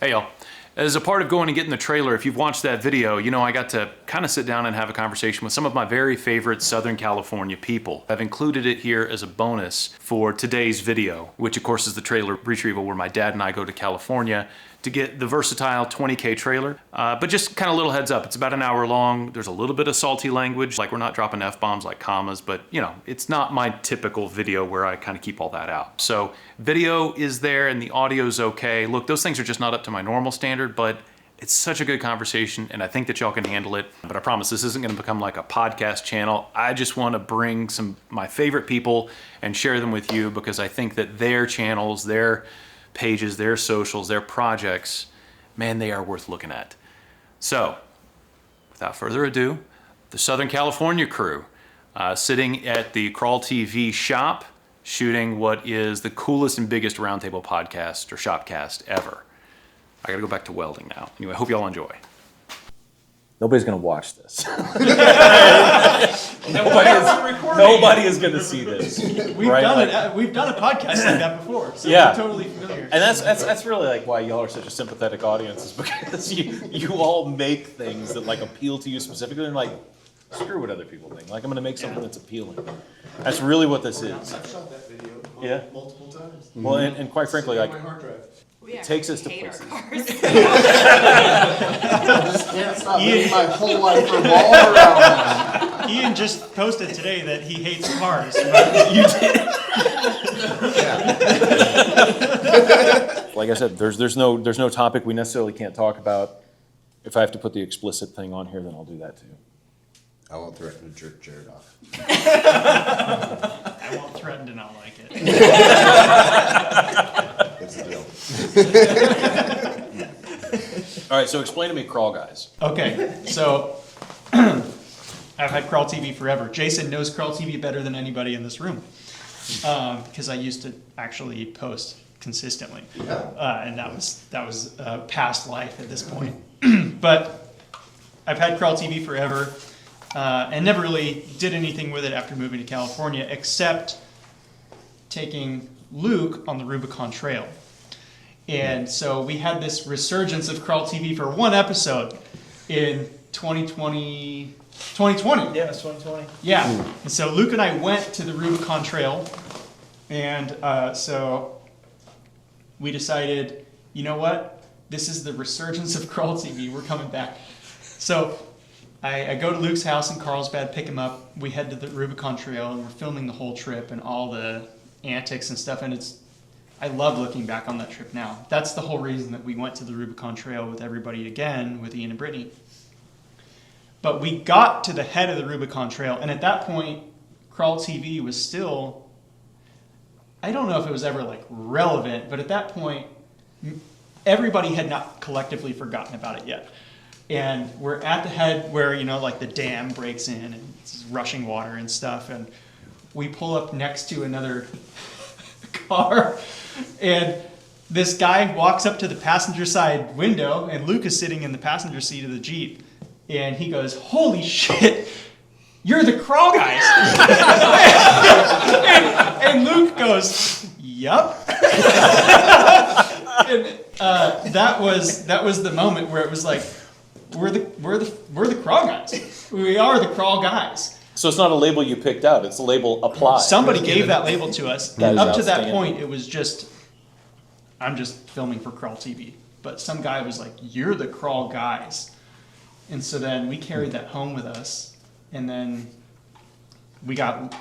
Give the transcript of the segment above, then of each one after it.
Hey y'all. As a part of going and getting the trailer, if you've watched that video, you know I got to kind of sit down and have a conversation with some of my very favorite Southern California people. I've included it here as a bonus for today's video, which of course is the trailer retrieval where my dad and I go to California to get the versatile 20K trailer. But just kind of a little heads up, it's about an hour long. There's a little bit of salty language, like we're not dropping F-bombs like commas, but you know, it's not my typical video where I kind of keep all that out. So video is there and the audio's okay. Look, those things are just not up to my normal standard, but it's such a good conversation and I think that y'all can handle it. But I promise this isn't gonna become like a podcast channel. I just wanna bring some my favorite people and share them with you because I think that their channels, their pages, their socials, their projects, man, they are worth looking at. So, without further ado, the Southern California crew sitting at the Crawl TV shop, shooting what is the coolest and biggest roundtable podcast or shopcast ever. I gotta go back to welding now. Anyway, I hope y'all enjoy. Nobody's gonna watch this. Nobody is gonna see this. We've done it. We've done a podcast like that before, so yeah. we're totally familiar. And that's really like why y'all are such a sympathetic audience, is because you all make things that like appeal to you specifically, and like screw what other people think. Like I'm gonna make something that's appealing. That's really what this is. I've shot that video multiple times. Well, and quite frankly, like my hard drive. it takes us to places. I just can't stop letting my whole life revolve around. Ian just posted today that he hates cars. You did. Like I said, there's no topic we necessarily can't talk about. If I have to put the explicit thing on here, then I'll do that too. I won't threaten to jerk Jared off. I won't threaten to not like it. That's the deal. All right, so explain to me Crawl Guys. Okay, so I've had Crawl TV forever. Jason knows Crawl TV better than anybody in this room because I used to actually post consistently, and that was past life at this point. But I've had Crawl TV forever and never really did anything with it after moving to California, except taking Luke on the Rubicon Trail. And so we had this resurgence of Crawl TV for one episode in 2020. Yeah, it's 2020. Yeah. And so Luke and I went to the Rubicon Trail, and so we decided, you know what? This is the resurgence of Crawl TV. We're coming back. So I go to Luke's house in Carlsbad, pick him up. We head to the Rubicon Trail, and we're filming the whole trip and all the antics and stuff. And I love looking back on that trip now. That's the whole reason that we went to the Rubicon Trail with everybody again, with Ian and Brittany. But we got to the head of the Rubicon Trail, and at that point, Crawl TV was still, I don't know if it was ever like relevant, but at that point, everybody had not collectively forgotten about it yet. And we're at the head where, you know, like the dam breaks in and it's rushing water and stuff, and we pull up next to another car, and this guy walks up to the passenger side window, and Luke is sitting in the passenger seat of the Jeep, and he goes, "Holy shit, you're the Crawl Guys." and Luke goes, "Yup." And that was the moment where it was like, we're the Crawl Guys. We are the Crawl Guys. So it's not a label you picked out, it's a label applied. Somebody gave that label to us. That And is up to that outstanding. point, it was just, I'm just filming for Crawl TV. But some guy was like, "You're the Crawl Guys." And so then we carried that home with us. And then we got,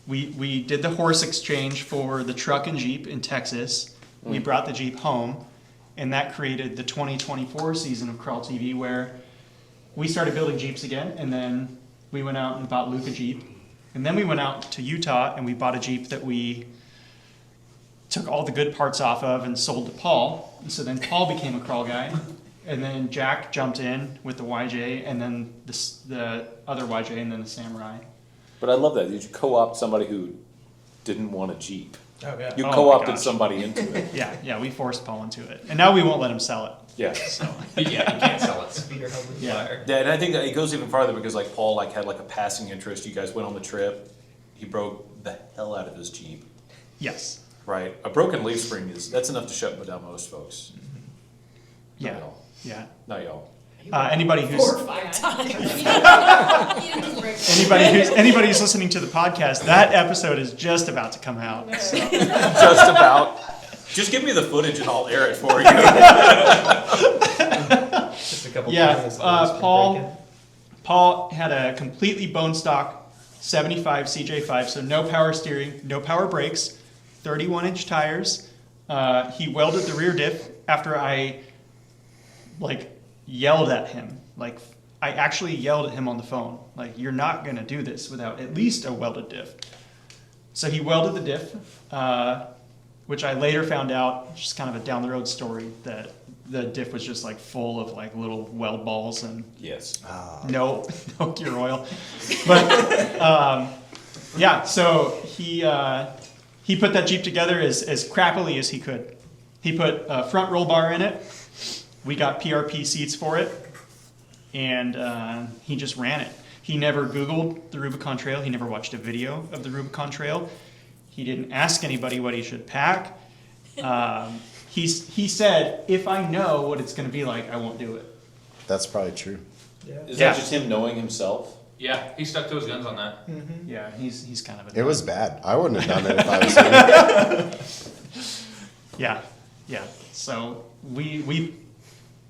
we did the horse exchange for the truck and Jeep in Texas. We brought the Jeep home. And that created the 2024 season of Crawl TV, where we started building Jeeps again, and then we went out and bought Luke a Jeep. And then we went out to Utah and we bought a Jeep that we took all the good parts off of and sold to Paul. And so then Paul became a Crawl Guy. And then Jack jumped in with the YJ, and then the other YJ, and then the Samurai. But I love that. You co-opt somebody who didn't want a Jeep. Oh, yeah. You Oh, my co-opted gosh. somebody into it. Yeah, we forced Paul into it. And now we won't let him sell it. Yeah. So, Yeah, you can't sell it. Speeder held with Yeah. fire. Yeah, and I think that it goes even farther because like Paul like had like a passing interest. You guys went on the trip. He broke the hell out of his Jeep. yes. right? A broken leaf spring that's enough to shut down most folks. Yeah. Not y'all. Yeah. Not y'all. Anybody who's 4 or 5 times. anybody who's listening to the podcast, that episode is just about to come out. So. Just about. Just give me the footage and I'll air it for you. Just a couple Yeah, times the leaves can break it. Paul had a completely bone stock 75 CJ5, so no power steering, no power brakes, 31-inch tires. He welded the rear diff after I yelled at him. I actually yelled at him on the phone. You're not gonna do this without at least a welded diff. So he welded the diff, which I later found out, just kind of a down the road story, that the diff was just full of little weld balls and Yes. no gear oil. But yeah, so he put that Jeep together as crappily as he could. He put a front roll bar in it. We got PRP seats for it, and he just ran it. He never Googled the Rubicon Trail. He never watched a video of the Rubicon Trail. He didn't ask anybody what he should pack. He said, if I know what it's going to be like, I won't do it. That's probably true. Yeah. Is Yeah. that just him knowing himself? Yeah, he stuck to his guns on that. Yeah, he's kind of a... It was bad. I wouldn't have done it if I was him. Yeah. So we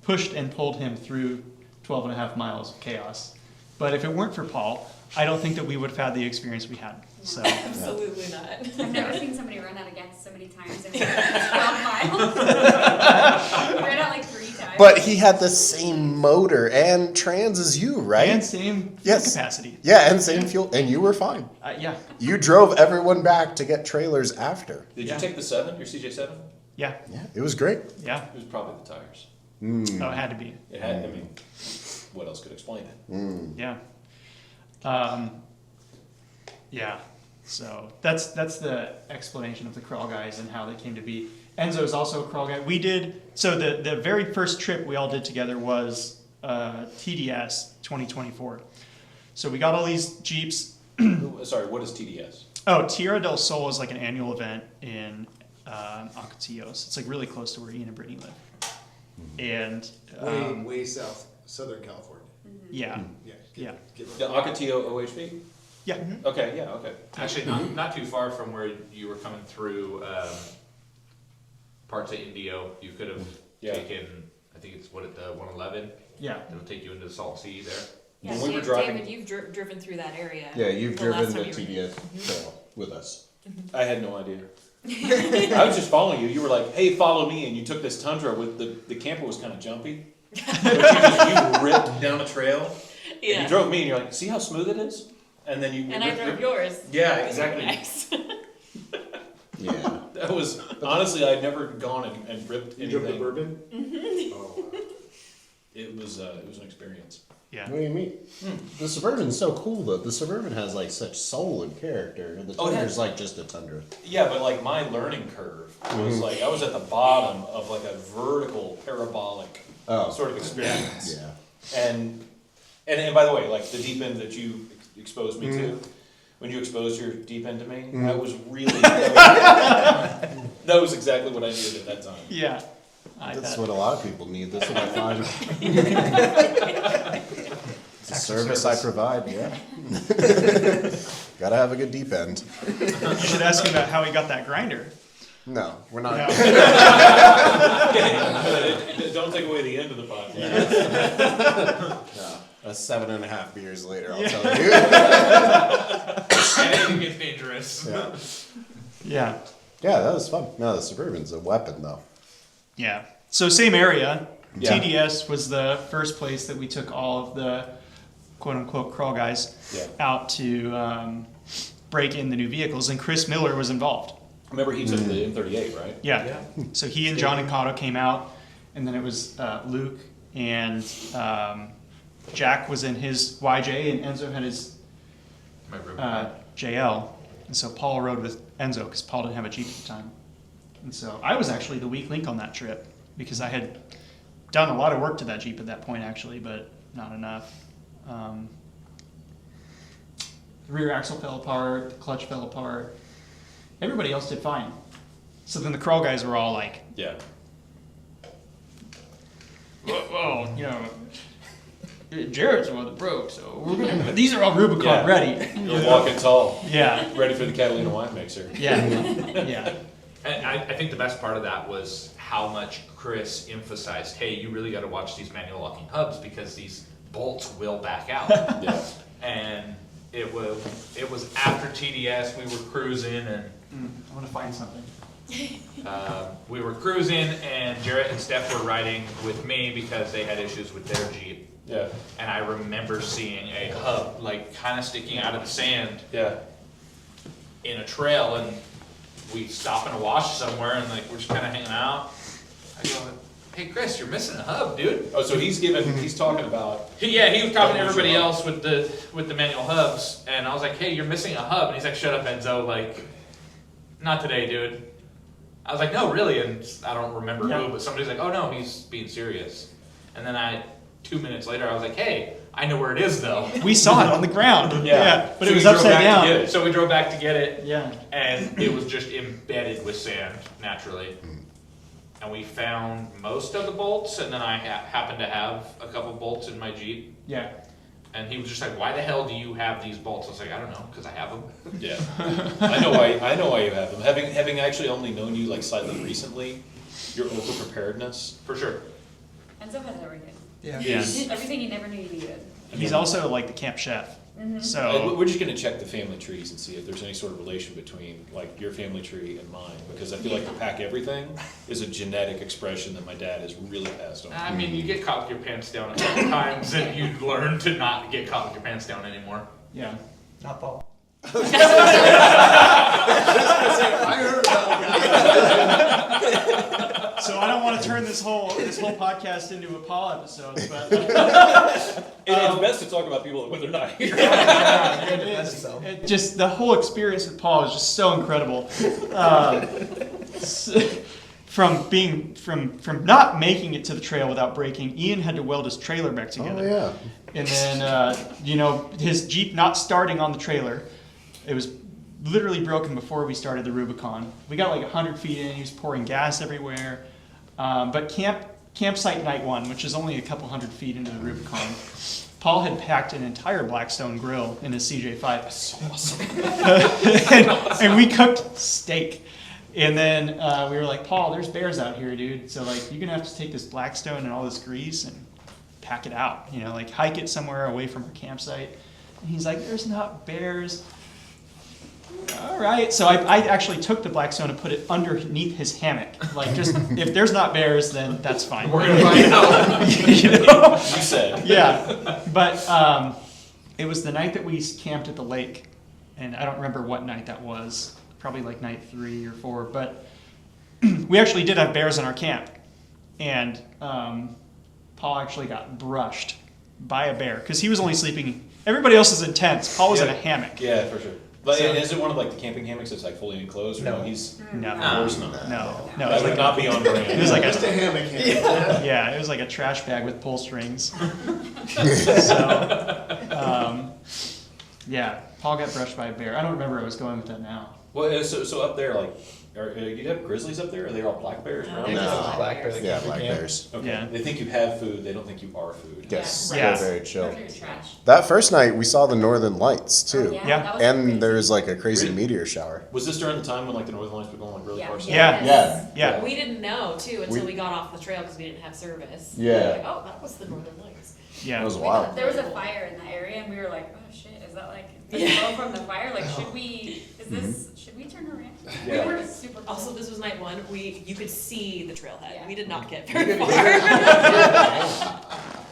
pushed and pulled him through 12 and a half miles of chaos. But if it weren't for Paul, I don't think that we would have had the experience we had. So Absolutely not. I've never seen somebody run out of gas so many times in 12 miles. Ran out 3 times. But he had the same motor and trans as you, right? and same fuel Yes. capacity. Yeah, and same fuel, and you were fine. Yeah. You drove everyone back to get trailers after. Did Yeah. you take the 7, your CJ7? Yeah. Yeah, it was great. Yeah. It was probably the tires. Oh, it had to be. It had, what else could explain it? Yeah. Yeah. So that's the explanation of the crawl guys and how they came to be. Enzo's also a crawl guy. So the very first trip we all did together was TDS 2024. So we got all these Jeeps. Sorry, what is TDS? Oh, Tierra del Sol is an annual event in Ocotillos. It's really close to where Ian and Brittany live. And Way south, Southern California. yeah, Yeah. The Ocotillo OHV? yeah. Okay, yeah, okay. Actually, not too far from where you were coming through parts of Indio. You could have taken, I think it's the 111. Yeah. It'll take you into the Salt Sea there. Yeah, When we were driving- David, you've driven through that area. Yeah, you've the last driven the time you were- TDS trail with us. I had no idea. I was just following you. You were like, hey, follow me. And you took this Tundra with the camper was kind of jumpy. But you ripped down a trail. And Yeah. you drove me and you're like, see how smooth it is? And then you And I drove yours. Yeah, It was exactly. nice. Yeah. That was, honestly, I'd never gone and ripped You drove the anything. bourbon? Oh, It was an experience. Yeah. What do you mean? The Suburban's so cool though. The Suburban has such soul and character. And the Oh, it Tundra's just a Tundra. Yeah, but my learning curve was I was at the bottom of a vertical parabolic sort of experience. Yeah. And by the way, the deep end that you exposed me to, when you exposed your deep end to me, that was really that was exactly what I needed at that time. Yeah. That's what a lot of people need. That's what I find. It's a service I provide, yeah. Gotta have a good deep end. You should ask him about how he got that grinder. No, we're not. No. Don't take away the end of the podcast. No. That's 7.5 beers later, I'll tell you. Anything gets dangerous. Yeah. Yeah. Yeah, that was fun. No, the Suburban's a weapon though. Yeah. So same area. Yeah. TDS was the first place that we took all of the quote unquote crawl guys out to break in the new vehicles, and Chris Miller was involved. Remember he took the M38, right? Yeah. So he and John and Cotto came out, and then it was Luke and Jack was in his YJ, and Enzo had his My Rubicon. JL. And so Paul rode with Enzo because Paul didn't have a Jeep at the time. And so I was actually the weak link on that trip because I had done a lot of work to that Jeep at that point actually, but not enough. The rear axle fell apart, the clutch fell apart. Everybody else did fine. So then the crawl guys were all like, Yeah. whoa, you know, Jared's the one that broke, so we're gonna, these are all Rubicon ready. You're walking tall, Yeah, ready for the Catalina wine mixer. yeah, yeah. And I think the best part of that was how much Chris emphasized, hey, you really gotta watch these manual locking hubs because these bolts will back out. Yeah. And it was after TDS, we were cruising and I want to find something. we were cruising and Jarrett and Steph were riding with me because they had issues with their Jeep. Yeah. And I remember seeing a hub like kind of sticking out of the sand Yeah. in a trail, and we stop in a wash somewhere and like we're just kind of hanging out. I go, hey Chris, you're missing a hub, dude. Oh, so he's talking about. He was talking to everybody else with the manual hubs, and I was like, hey, you're missing a hub, and he's like, shut up, Enzo, like, not today, dude. I was like, no, really, and I don't remember who, but somebody's like, oh no, he's being serious. And then 2 minutes later, I was like, hey, I know where it is though. We saw it on the ground. Yeah. But So it was you drove upside back to down. get it. So we drove back to get it, Yeah. and it was just embedded with sand, naturally. And we found most of the bolts, and then I happened to have a couple bolts in my Jeep. Yeah. And he was just like, why the hell do you have these bolts? I was like, I don't know, because I have them. Yeah. I know why you have them. Having actually only known you like slightly recently, your over preparedness. For sure. Enzo has everything. Yeah. Everything you never knew you needed. He's also like the camp chef. So We're just gonna check the family trees and see if there's any sort of relation between like your family tree and mine, because I feel like the pack everything is a genetic expression that my dad has really passed on. I mean, you get caught with your pants down a couple times, and you learn to not get caught with your pants down anymore. yeah. Not Paul. I heard about it. So I don't want to turn this whole podcast into a Paul episode, but It's best to talk about people when they're not here. it That's is. so. It just the whole experience with Paul is just so incredible. From not making it to the trail without breaking, Ian had to weld his trailer back together. Oh, yeah. And then, his Jeep not starting on the trailer, it was literally broken before we started the Rubicon. We got like 100 feet in, he was pouring gas everywhere. But campsite night one, which is only a couple hundred feet into the Rubicon, Paul had packed an entire Blackstone grill in his CJ5. That's awesome. and we cooked steak. And then we were like, Paul, there's bears out here, dude. So like, you're gonna have to take this Blackstone and all this grease and pack it out. Like hike it somewhere away from our campsite. And he's like, there's not bears. All right. So I actually took the Blackstone and put it underneath his hammock. Like, just if there's not bears, then that's fine. We're gonna find out. You said. Yeah. But it was the night that we camped at the lake, and I don't remember what night that was. Probably like night 3 or 4. But we actually did have bears in our camp, and Paul actually got brushed by a bear because he was only sleeping. Everybody else is in tents. Paul was in a hammock. Yeah, for sure. But So- is it one of like the camping hammocks that's like fully enclosed? Or No. He's No. of course not. No. It That was would like not be on brand. It was like Just a a, hammock hammock. yeah, it was like a trash bag with pull strings. So, yeah, Paul got brushed by a bear. I don't remember where I was going with that now. Well, so up there, like, do you have grizzlies up there? Are they all black bears? No. around? No. Black bear, Yeah, the black camp. bears. Okay. Yeah. They think you have food. They don't think you are food. Yes, Yeah. they're very chill. Those are your trash. That first night, we saw the northern lights too, Oh, Yeah. that was crazy. and there was like a crazy Really? meteor shower. Was this during the time when like the northern lights were going like really Yeah. far south? Yeah. Yes. Yeah. We didn't know too until We- we got off the trail because we didn't have service. Yeah. We were like, oh, that was the Northern Lights. Yeah. It was We wild. thought there was a fire in that area, and we were like, "Oh shit, is that like the smoke from the fire? Like, should we? Is this? Should we turn around?" Yeah. We were super. Also, this was night 1. You could see the trailhead. Yeah. We did not get very far.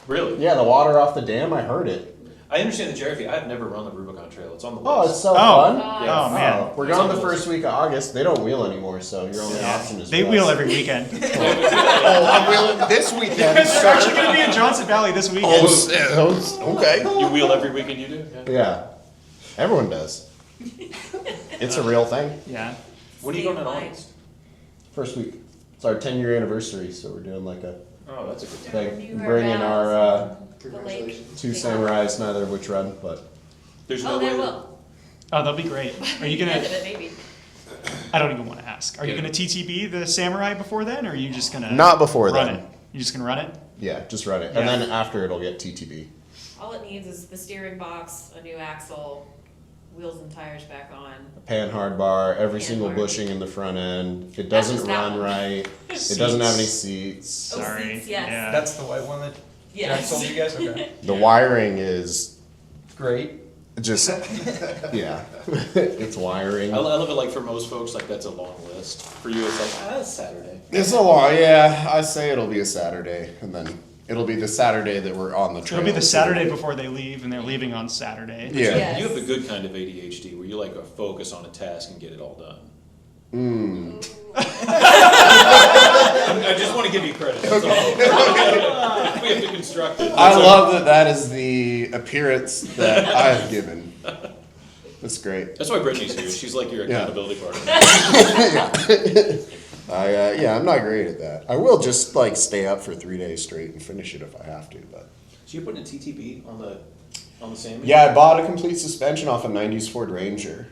Really? Yeah, the water off the dam, I heard it. I understand the Jerry. I've never run the Rubicon Trail. It's on the list. Oh, it's so Oh. fun. Yeah. Oh man, We're going the first week of August. They don't wheel anymore, so your only option is they west. wheel every weekend. Oh, I'm wheeling this weekend. They're actually going to be in Johnson Valley this weekend. Okay. You wheel every weekend you do? Yeah. Yeah, everyone does. It's a real thing. Yeah. When are you Stay going in in line. August? First week. It's our 10-year anniversary, so we're doing like a Oh, that's a good time. big, Renew our bringing vows our on the lake. Congratulations. 2 samurais, neither of which run, but There's Oh, no they way. will. Oh, they'll be great. Are you End gonna? of it, maybe. I don't even want to ask. Are you going to TTB the Samurai before then, or are you just going to Not before run then. it? You just going to run it? Yeah, just run it. Yeah. And then after it'll get TTB. All it needs is the steering box, a new axle, wheels and tires back on. Pan hard bar, every Pan single hard. bushing in the front end. It That's doesn't just that run one. right. It doesn't have any seats. Oh, Sorry. seats, yes. Yeah. That's the white one that Jack Yes. told you guys? Okay. The wiring is Great. just, yeah, it's wiring. I love it, like for most folks, like that's a long list. For you, it's like, it's Saturday. It's a long, yeah. I say it'll be a Saturday, and then it'll be the Saturday that we're on the trail. It'll be the Saturday before they leave, and they're leaving on Saturday. Yeah. Yes. You have the good kind of ADHD where you like to focus on a task and get it all done. I just want to give you credit. That's all. We have to construct it. I love that that is the appearance that I've given. That's great. That's why Brittany's here. She's like your Yeah. accountability partner. Yeah, I'm not great at that. I will just like stay up for 3 days straight and finish it if I have to, but. So you're putting a TTB on the Sammy? Yeah, I bought a complete suspension off a 90s Ford Ranger,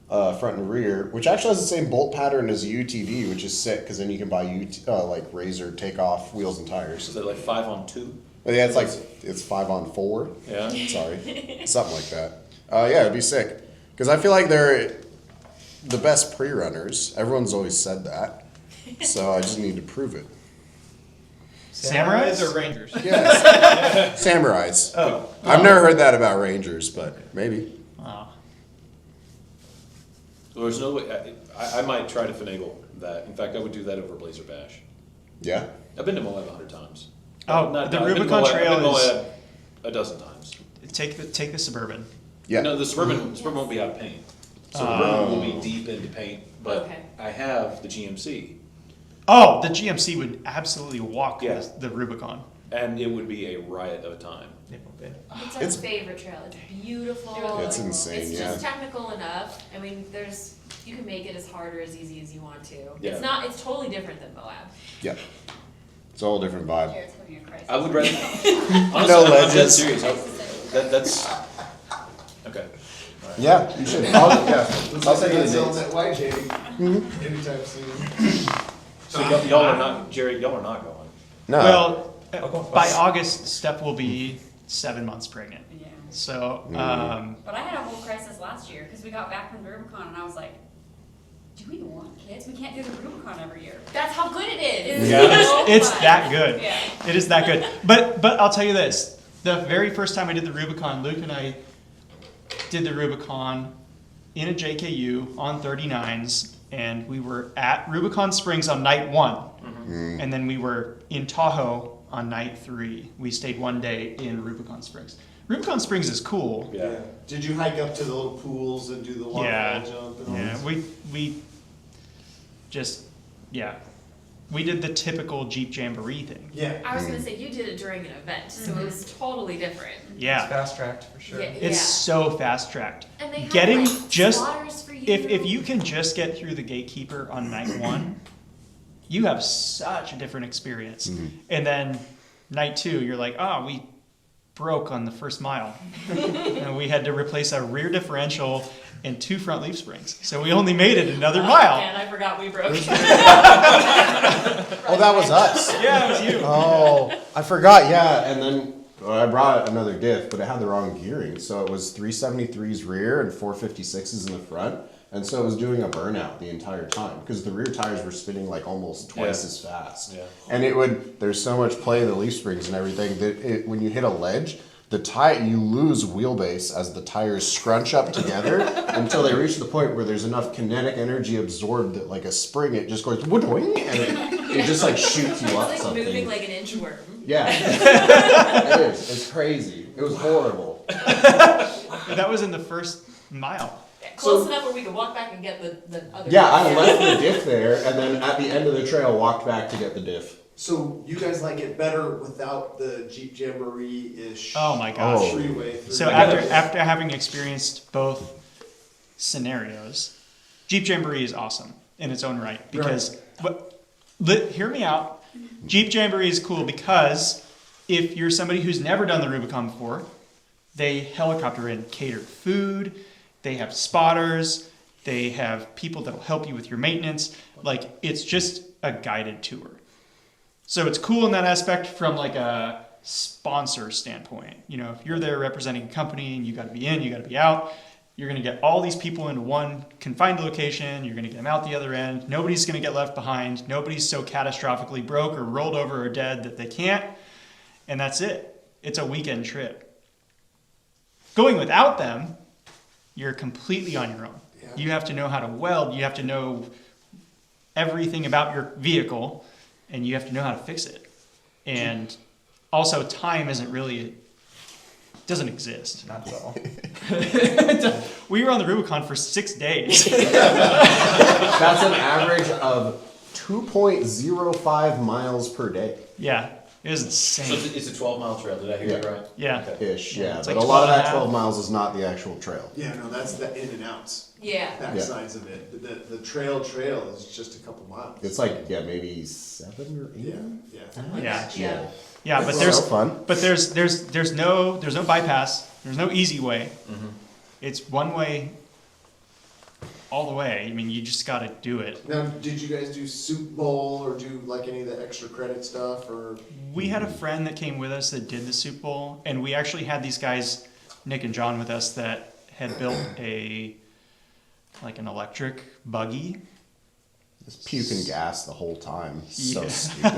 front and rear, which actually has the same bolt pattern as a UTV, which is sick, because then you can buy like Razor takeoff wheels and tires. Is it like 5-on-2? But yeah, it's 5-on-4. Yeah. Sorry, something like that. Yeah, it'd be sick, because I feel like they're the best pre-runners. Everyone's always said that, so I just need to prove it. Samurais? or Rangers? Yes, Samurais. Oh. I've never heard that about Rangers, but maybe. Wow. Well, there's no way. I might try to finagle that. In fact, I would do that over Blazer Bash. Yeah. I've been to Moab 100 times. Oh, the I've been to Rubicon Moab- Trail I've been to is- Moab a dozen times. Take the Suburban. Yeah. No, the Suburban won't be out of paint. Suburban will be deep into paint, but Okay. I have the GMC, Oh, the GMC would absolutely walk Yeah. the Rubicon. and it would be a riot of a time. It's our It's- favorite trail. It's beautiful. It's insane, It's yeah. just technical enough. I mean, you can make it as hard or as easy as you want to. Yeah. It's totally different than Moab. Yeah. It's a whole different vibe. Jared's having a crisis. I would rather. Honestly, No I'm dead ledges. serious. That's okay. Yeah, you should. I'll send you the Selling dates. that white JD anytime soon. So y'all are not, Jerry. Y'all are not going. No. Well, go. by August, Steph will be 7 months pregnant. Yeah. So, But I had a whole crisis last year because we got back from the Rubicon and I was like, do we want kids? We can't do the Rubicon every year. That's how good it is. it's that good. Yeah. It is that good. But I'll tell you this: the very first time I did the Rubicon, Luke and I did the Rubicon in a JKU on 39s, and we were at Rubicon Springs on night 1, and then we were in Tahoe on night 3. We stayed 1 day in Rubicon Springs. Rubicon Springs is cool. Yeah. Did you hike up to the little pools and do the waterfall Yeah, jump and all yeah. that? We just we did the typical Jeep Jamboree thing. Yeah. I was gonna say you did it during an event, so it was totally different. Yeah. Fast tracked for sure. Yeah. It's so fast tracked. And they have Getting like just spotters for you. if you can just get through the gatekeeper on night 1, you have such a different experience. And then night 2, you're like, oh, we broke on the first mile, and we had to replace a rear differential and 2 front leaf springs. So we only made it another mile. And I forgot we broke. Oh, that was us. Yeah, it was you. Oh, I forgot. Yeah, and then I brought another diff, but it had the wrong gearing. So it was 373s rear and 456s in the front. And so it was doing a burnout the entire time because the rear tires were spinning like almost twice as fast. Yeah. And there's so much play in the leaf springs and everything that when you hit a ledge, you lose wheelbase as the tires scrunch up together until they reach the point where there's enough kinetic energy absorbed that like a spring, it just goes "Woodwing," and it just like shoots you It's up like something. moving like an inchworm. Yeah, it is. It's crazy. It was horrible. That was in the first mile. Close enough where we could walk back and get the other. Yeah, I left the diff there, and then at the end of the trail, walked back to get the diff. So you guys like it better without the Jeep Jamboree-ish Oh my gosh. freeway through? So after having experienced both scenarios, Jeep Jamboree is awesome in its own right because hear me out. Jeep Jamboree is cool because if you're somebody who's never done the Rubicon before, they helicopter in catered food, they have spotters, They have people that'll help you with your maintenance. Like, it's just a guided tour. So it's cool in that aspect from like a sponsor standpoint. You know, if you're there representing a company and you got to be in, you got to be out, you're going to get all these people into one confined location. You're going to get them out the other end. Nobody's going to get left behind. Nobody's so catastrophically broke or rolled over or dead that they can't. And that's it. It's a weekend trip. Going without them, you're completely on your own. Yeah. You have to know how to weld. You have to know everything about your vehicle, and you have to know how to fix it. And also, time doesn't exist. Not at all. We were on the Rubicon for 6 days. That's an average of 2.05 miles per day. Yeah, it was So insane. it's a 12-mile trail, did I hear you Yeah. right? Yeah. Okay. Ish, yeah. It's But like a lot of 12 and a that half. 12 miles is not the actual trail. Yeah, no, that's the in and outs, Yeah. back Yeah. sides of it. The trail is just a couple miles. It's like, yeah, maybe 7 or 8. Yeah, yeah. Yeah. Yeah. Yeah, but It's there's so fun. but there's no bypass. There's no easy way. It's one way all the way. I mean, you just got to do it. Now, did you guys do soup bowl or do like any of the extra credit stuff or? We had a friend that came with us that did the soup bowl, and we actually had these guys, Nick and John, with us that had built an electric buggy. Just puking gas the whole time. So Yeah. stupid.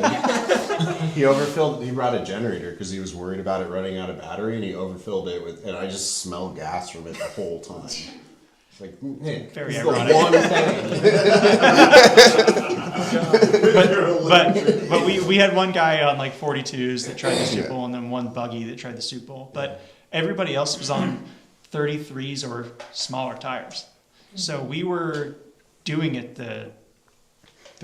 He brought a generator because he was worried about it running out of battery, and he overfilled it and I just smelled gas from it the whole time. It's like, hey, Very this is ironic. the one thing. But we had one guy on like 42s that tried the soup bowl, and then one buggy that tried the soup bowl. But everybody else was on 33s or smaller tires. So we were doing it the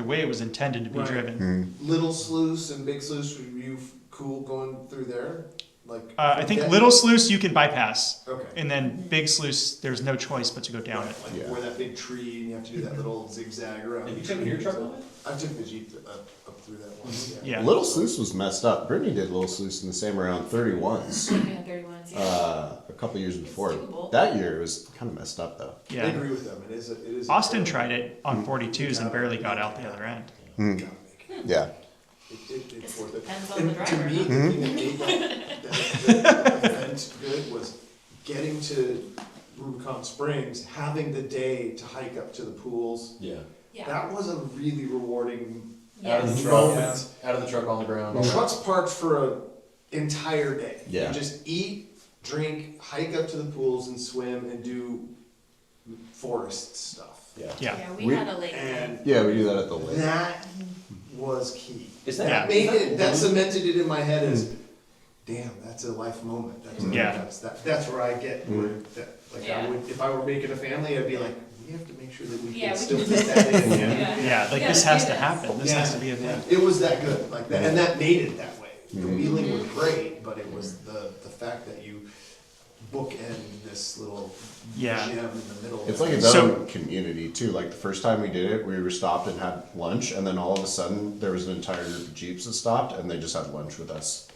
way it was intended to be Right. driven. Little sluice and big sluice, were you cool going through there? Like. I think yeah. Little Sluice you can bypass, Okay. and then Big Sluice there's no choice but to go down it. Like Yeah. where that big tree and you have to do that little zigzag around. Have you the taken tree. your truck on it? I took the Jeep up through that once, Yeah. Little Sluice was messed up. Brittany did Little Sluice in the same around 31s. Yeah, 31s, yeah. A couple years before. doable. That year it was kind of messed up though. I Yeah. agree with them, it is a. Austin tried it on 42s and barely got out the other end. Yeah. It's worth it. Depends on And the to driver. me, the thing that made that event good was getting to Rubicon Springs, having the day to hike up to the pools. Yeah. Yeah. That was a really rewarding Out of the Yes. truck, moment. out of the truck on the ground. The truck's parked for an entire day. Yeah. You just eat, drink, hike up to the pools and swim and do forest stuff. Yeah. Yeah. Yeah, we We- had a lake. And Yeah, we do that at the lake. that was key. Is Yeah. that? That cemented it in my head as, damn, that's a life moment. Yeah. That's where I get where I Yeah. would, if I were making a family, I'd be like, we have to make sure that we Yeah, can we still can- fit that in. Yeah, like Yeah, this let's has do to this. happen. This has to be a thing. It was that good, like that, and that made it that way. The wheeling was great, but it was the fact that you bookend this little Yeah. gem in the middle. It's like its own community too. Like the first time we did it, we were stopped and had lunch, and then all of a sudden there was an entire group of Jeeps that stopped, and they just had lunch with us,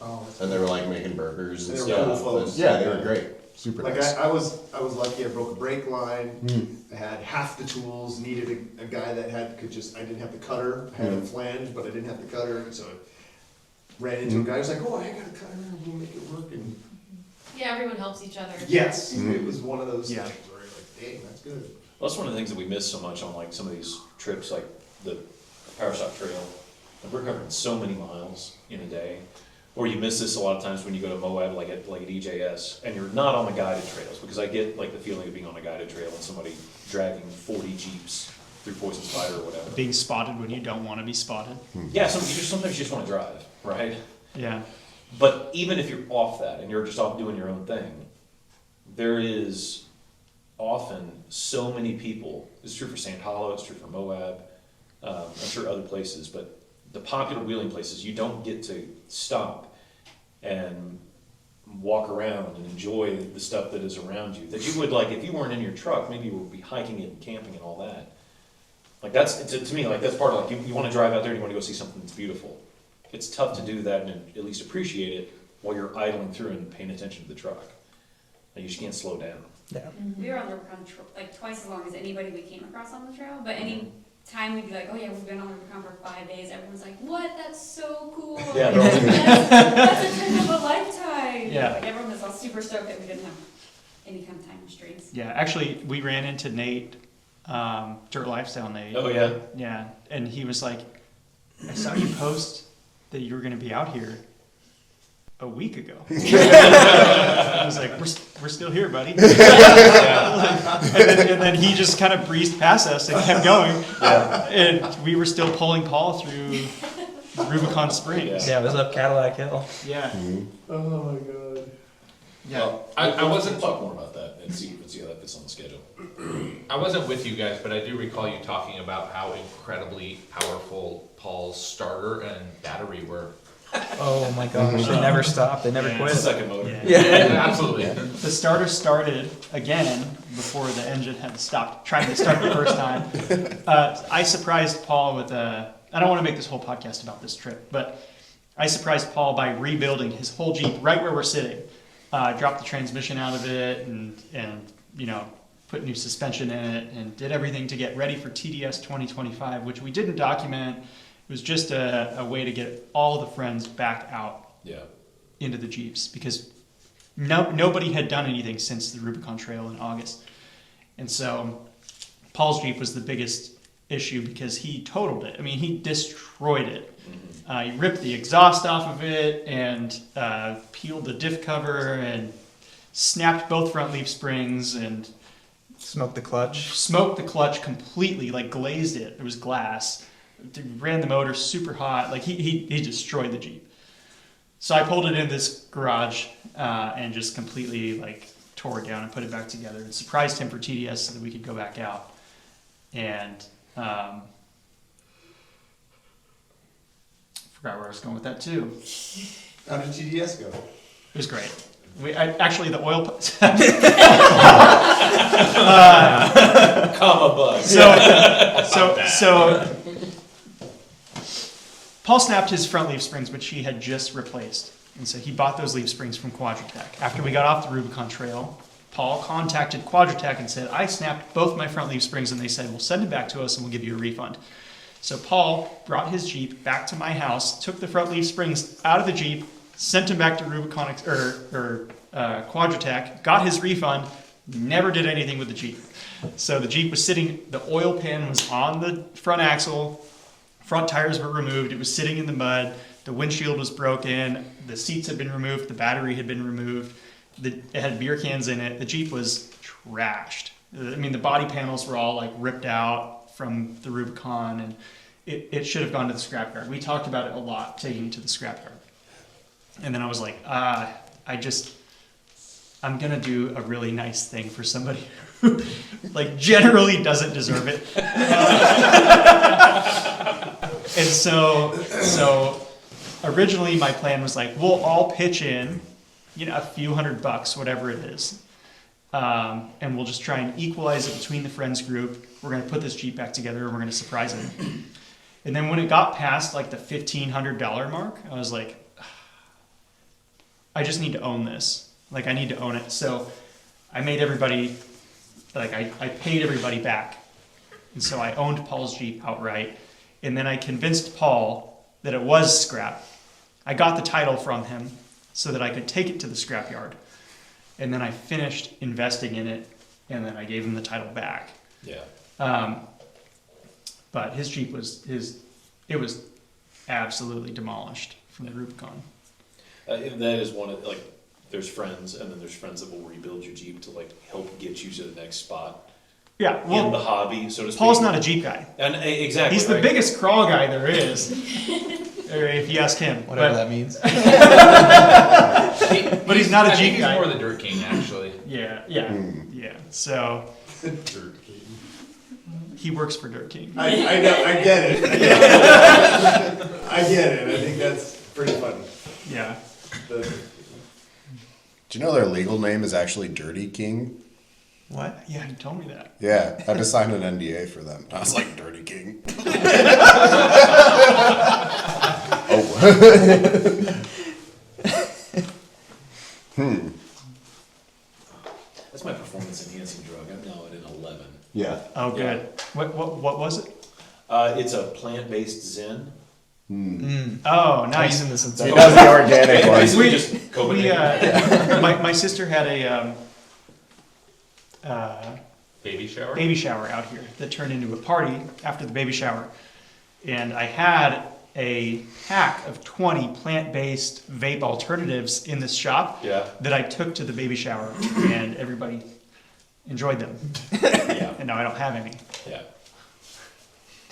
Oh, that's and they were like making burgers and They were stuff. cool folks. And- yeah, they were great, super like nice. I was lucky. I broke a brake line. I had half the tools. Needed a guy that I didn't have the cutter. I had a flange, but I didn't have the cutter, and so I ran into a guy who's like, "Oh, I got a cutter. We'll make it work." And Yeah, everyone helps each other. yes, it was one of those Yeah. things where you're like, "Dang, that's good." Well, that's one of the things that we miss so much on like some of these trips, like the Power Stop Trail. And we're covering so many miles in a day. Or you miss this a lot of times when you go to Moab, like at EJS, and you're not on the guided trails, because I get like the feeling of being on a guided trail and somebody dragging 40 Jeeps through Poison Spider or whatever. Being spotted when you don't want to be spotted. Yeah, sometimes you just want to drive, right? Yeah. But even if you're off that and you're just off doing your own thing, there is often so many people. It's true for Sand Hollow, it's true for Moab, I'm sure other places, but the popular wheeling places, you don't get to stop and walk around and enjoy the stuff that is around you. That you would like, if you weren't in your truck, maybe you would be hiking and camping and all that. Like that's, to me, like that's part of like, you want to drive out there and you want to go see something that's beautiful. It's tough to do that and at least appreciate it while you're idling through and paying attention to the truck. And you just can't slow down. Yeah. We were on the Rubicon like twice as long as anybody we came across on the trail, but any time we'd be like, oh yeah, we've been on the Rubicon for 5 days, everyone's like, what, that's so cool. Yeah, Like, they're all- that's a trip of a lifetime. Yeah. Like everyone was all super stoked that we didn't have any kind of time restraints. Yeah, actually, we ran into Nate, Dirt Lifestyle Nate. Oh, yeah? Yeah, and he was like, I saw you post that you were going to be out here a week ago. I was like, we're still here, buddy. and then he just kind of breezed past us and kept going. And we were still pulling Paul through Rubicon Springs. Yeah, it was up Cadillac Hill. Yeah. Oh my god. Yeah. Well, I wasn't- We'll talk more about that and see how that fits on the schedule. I wasn't with you guys, but I do recall you talking about how incredibly powerful Paul's starter and battery were. Oh my gosh, they never stopped. They never Yeah. quit. Second motor. Yeah. Absolutely. The starter started again before the engine had stopped trying to start the first time. I surprised Paul with I don't want to make this whole podcast about this trip, but I surprised Paul by rebuilding his whole Jeep right where we're sitting. Dropped the transmission out of it and put new suspension in it and did everything to get ready for TDS 2025, which we didn't document. It was just a way to get all the friends back out Yeah. into the Jeeps because nobody had done anything since the Rubicon Trail in August. And so Paul's Jeep was the biggest issue because he totaled it. I mean, he destroyed it. He ripped the exhaust off of it and peeled the diff cover and snapped both front leaf springs and Smoked the clutch. smoked the clutch completely, like glazed it. There was glass. Ran the motor super hot. Like he destroyed the Jeep. So I pulled it in this garage and just completely like tore it down and put it back together and surprised him for TDS so that we could go back out. And forgot where I was going with that too. How did TDS go? It was great. Actually, the oil. Comma bug. So Paul snapped his front leaf springs, which he had just replaced. And so he bought those leaf springs from Quadratec. After we got off the Rubicon Trail, Paul contacted Quadratec and said, I snapped both my front leaf springs, and they said, well, send it back to us and we'll give you a refund. So Paul brought his Jeep back to my house, took the front leaf springs out of the Jeep, sent him back to Rubicon Quadratec, got his refund, never did anything with the Jeep. So the Jeep was sitting, the oil pan was on the front axle, front tires were removed, it was sitting in the mud, the windshield was broken, the seats had been removed, the battery had been removed, it had beer cans in it, the Jeep was trashed. I mean, the body panels were all like ripped out from the Rubicon, and it should have gone to the scrapyard. We talked about it a lot, taking it to the scrapyard. And then I was like, I'm gonna do a really nice thing for somebody who like generally doesn't deserve it. And so originally my plan was like, we'll all pitch in, a few $100, whatever it is. And we'll just try and equalize it between the friends group. We're gonna put this Jeep back together and we're gonna surprise him. And then when it got past like the $1,500 mark, I was like, I just need to own this. Like, I need to own it. So I made everybody, like, I paid everybody back. And so I owned Paul's Jeep outright. And then I convinced Paul that it was scrap. I got the title from him so that I could take it to the scrapyard. And then I finished investing in it, and then I gave him the title back. Yeah. But his Jeep was absolutely demolished from the Rubicon. And that is one of, like, there's friends, and then there's friends that will rebuild your Jeep to, like, help get you to the next spot Yeah, in well, the hobby, so to speak. Paul's not a Jeep guy. And exactly. He's the right. biggest crawl guy there is, or if you ask him. Whatever But- that means. But he's not a I think Jeep he's guy. more the dirt king, actually. Yeah. So Dirt King. he works for Dirt King. I know, I get it. I get it. I think that's pretty funny. Yeah. The- Do you know their legal name is actually Dirty King? What? Yeah, you told me that. Yeah, I had to sign an NDA for them. I was like, Dirty King. Oh. That's my performance Oh, good. What was it? It's a plant-based Zen. Oh, I'm nice. using this in He does the organic one. Basically just We, Copenhagen. my sister had a Baby shower. baby shower out here that turned into a party after the baby shower. And I had a pack of 20 plant-based vape alternatives in this shop Yeah. that I took to the baby shower, and everybody enjoyed them. Yeah. And now I don't have any. Yeah.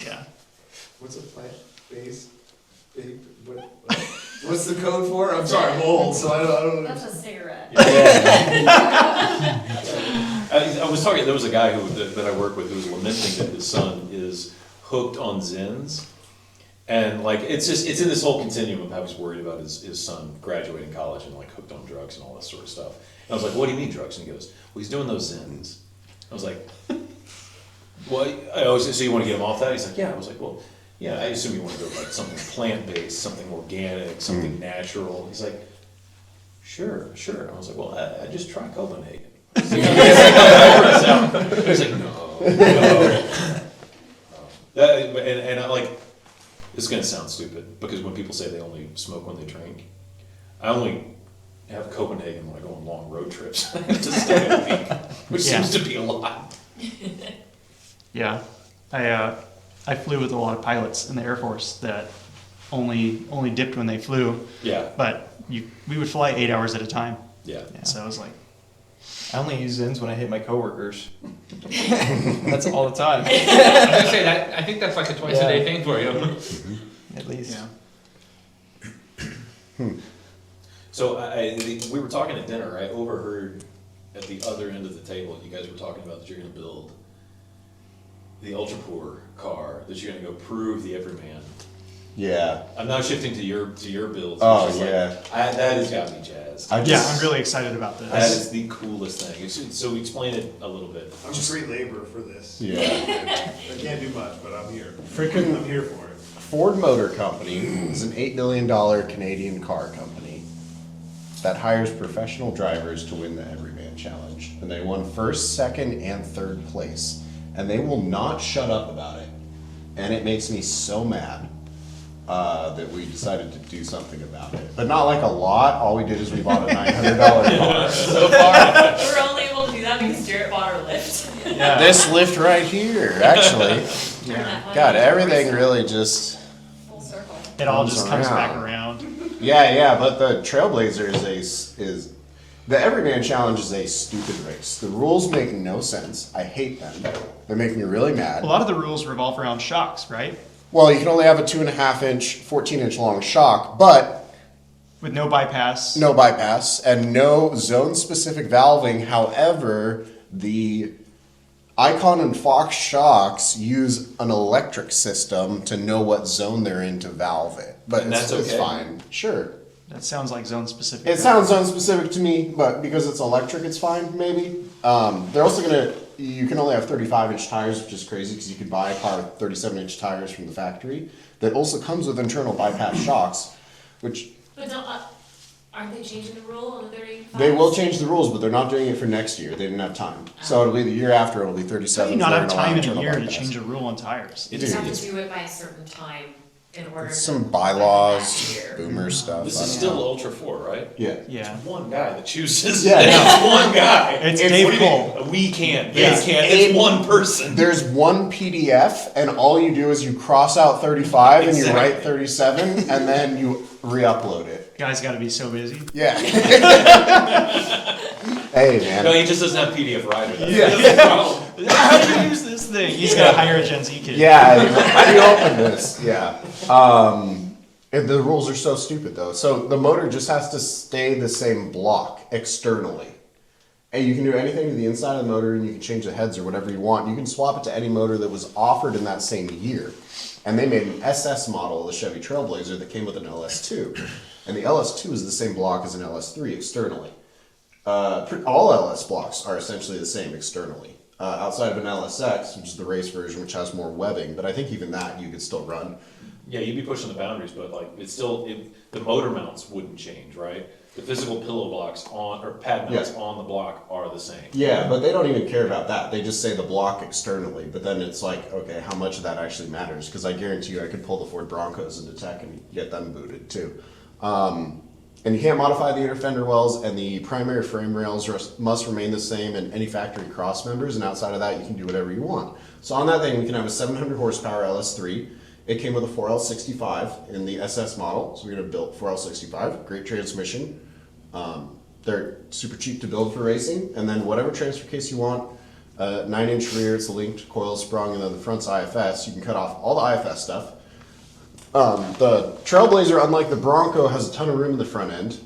Yeah. What's a plant-based? What's the code for? I'm sorry, I'm old, so I don't. That's a cigarette. I was talking, there was a guy that I work with who was lamenting that his son is hooked on Zens. And like, it's in this whole continuum of how he's worried about his son graduating college and like hooked on drugs and all this sort of stuff. And I was like, what do you mean drugs? And he goes, well, he's doing those Zens. I was like, well, so you want to get him off that? He's like, yeah. I was like, well, yeah, I assume you want to go like something plant-based, something organic, something natural. He's like, sure. I was like, well, I just tried Copenhagen. He's like, no. And I'm like, this is gonna sound stupid, because when people say they only smoke when they drink, I only have Copenhagen when I go on long road trips to stay a week, which seems to be a lot. Yeah. I flew with a lot of pilots in the Air Force that only dipped when they flew, Yeah, but we would fly 8 hours at a time. yeah. So I was like, I only use Zins when I hit my coworkers. That's all the time. I was gonna say that. I think that's like a twice a day thing for you. At least. yeah. So we were talking at dinner. I overheard at the other end of the table, you guys were talking about that you're gonna build the ultra poor car, that you're gonna go prove the Everyman. Yeah. I'm now shifting to your builds. Oh, which is yeah. That has got me jazzed. Yeah, I'm really excited about this. That is the coolest thing. So explain it a little bit. I'm free labor for this. Yeah. I can't do much, but I'm here. Freaking I'm here for it. Ford Motor Company is an $8 million Canadian car company that hires professional drivers to win the Everyman Challenge. And they won first, second, and third place. And they will not shut up about it. And it makes me so mad that we decided to do something about it. But not like a lot. All we did is we bought a $900 car. So far, We're only able to do that because Jarrett bought our lift. Yeah. This lift right here, actually. Turn that money God, into everything person. really just... Full circle. It all comes just comes back around. around. Yeah, but the Trailblazer is the Everyman Challenge is a stupid race. The rules make no sense. I hate them. They make me really mad. A lot of the rules revolve around shocks, right? Well, you can only have a 2.5 inch, 14 inch long shock, but With no bypass. no bypass and no zone specific valving. However, the Icon and Fox shocks use an electric system to know what zone they're in to valve it. But And it's that's okay? fine. Sure. That sounds like zone specific. It sounds zone specific to me, but because it's electric, it's fine, maybe. They're also you can only have 35 inch tires, which is crazy because you can buy a car with 37 inch tires from the factory that also comes with internal bypass shocks, which But don't, aren't they changing the rule on the 35? they will change the rules, but they're not doing it for next year. They didn't have time. So it'll be the year after, it'll be How 37. do you not have time in a internal year to bypass. change a rule on tires? You Dude, have it's- to do it by a certain time in order to. Some by bylaws, that year. boomer stuff. this I is don't still know. Ultra 4, right? Yeah. Yeah. It's one guy that chooses. Yeah, It's one guy. It's What Dave do you mean? Cole. We can't. Yeah. They can't. It's It's one person. There's one PDF, and all you do is you cross out 35 and you Exactly. write 37, and then you re-upload it. Guys got to be so busy. Yeah. Hey, No, man. he just doesn't have PDF writer. That's Yeah. the problem. How do you use this thing? He's got to hire a Gen Z kid. Yeah. How do you open this? Yeah. And the rules are so stupid, though. So the motor just has to stay the same block externally. And you can do anything to the inside of the motor, and you can change the heads or whatever you want. You can swap it to any motor that was offered in that same year. And they made an SS model of the Chevy Trailblazer that came with an LS2. And the LS2 is the same block as an LS3 externally. All LS blocks are essentially the same externally. Outside of an LSX, which is the race version, which has more webbing, but I think even that you could still run. Yeah, you'd be pushing the boundaries, but like, it's still, the motor mounts wouldn't change, right? The physical pillow blocks or pad mounts on the block are the same. Yeah, but they don't even care about that. They just say the block externally, but then it's like, okay, how much of that actually matters? Because I guarantee you I could pull the Ford Broncos into tech and get them booted too. And you can't modify the inner fender wells, and the primary frame rails must remain the same in any factory cross members, and outside of that you can do whatever you want. So on that thing we can have a 700 horsepower LS3. It came with a 4L65 in the SS model, so we're gonna build 4L65, great transmission. They're super cheap to build for racing, and then whatever transfer case you want, 9-inch rear, it's a linked coil sprung, and then the front's IFS. You can cut off all the IFS stuff. The Trailblazer, unlike the Bronco, has a ton of room in the front end.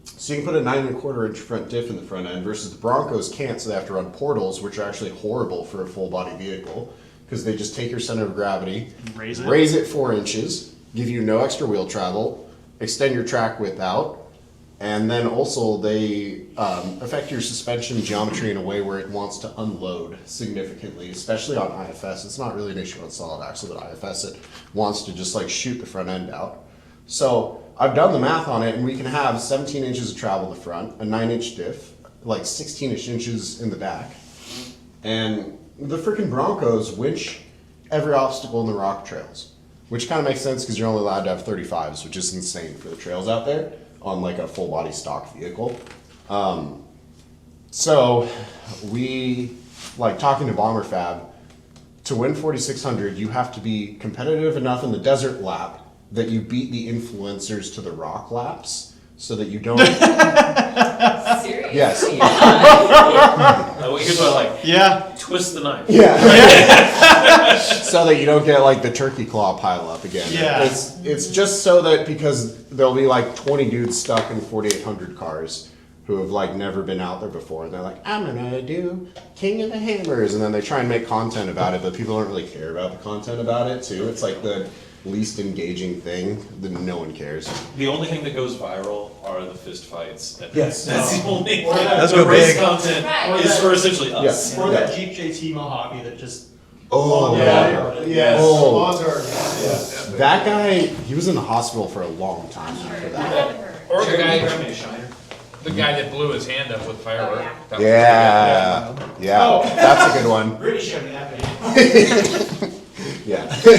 So you can put a 9¼ inch front diff in the front end, versus the Broncos can't, so they have to run portals, which are actually horrible for a full body vehicle, because they just take your center of gravity, raise it 4 inches, give you no extra wheel travel, extend your track width out, and then also they affect your suspension geometry in a way where it wants to unload significantly, especially on IFS. It's not really an issue on solid axle, but IFS it wants to just like shoot the front end out. So I've done the math on it, and we can have 17 inches of travel in the front, a 9-inch diff, like 16-ish inches in the back, and the freaking Broncos winch every obstacle in the rock trails, which kind of makes sense because you're only allowed to have 35s, which is insane for the trails out there on like a full body stock vehicle. So we, like talking to Bomber Fab, to win 4600, you have to be competitive enough in the desert lap that you beat the influencers to the rock laps, so that you don't. Seriously? Yes. Here's what I like. Yeah. Twist the knife. Yeah. So that you don't get like the turkey claw pile up again. Yeah. It's just so that, because there'll be like 20 dudes stuck in 4800 cars who have like never been out there before, and they're like, I'm gonna do King of the Hammers, and then they try and make content about it, but people don't really care about the content about it too. It's like the least engaging thing, that no one cares. The only thing that goes viral are the fist fights. Yes. That's the only thing. Let's The go race big. content Right. is for essentially us. Yes. Or that Jeep JT Mojave that just. Oh, Yeah, yes. Oh. Lawns are- That guy, he was in the hospital for a long time after that. Or the guy, Grab me a shiner. the guy that blew his hand up with firework. yeah. That was Yeah, Oh. that's a good one. Brittany showed me that video. Yeah. We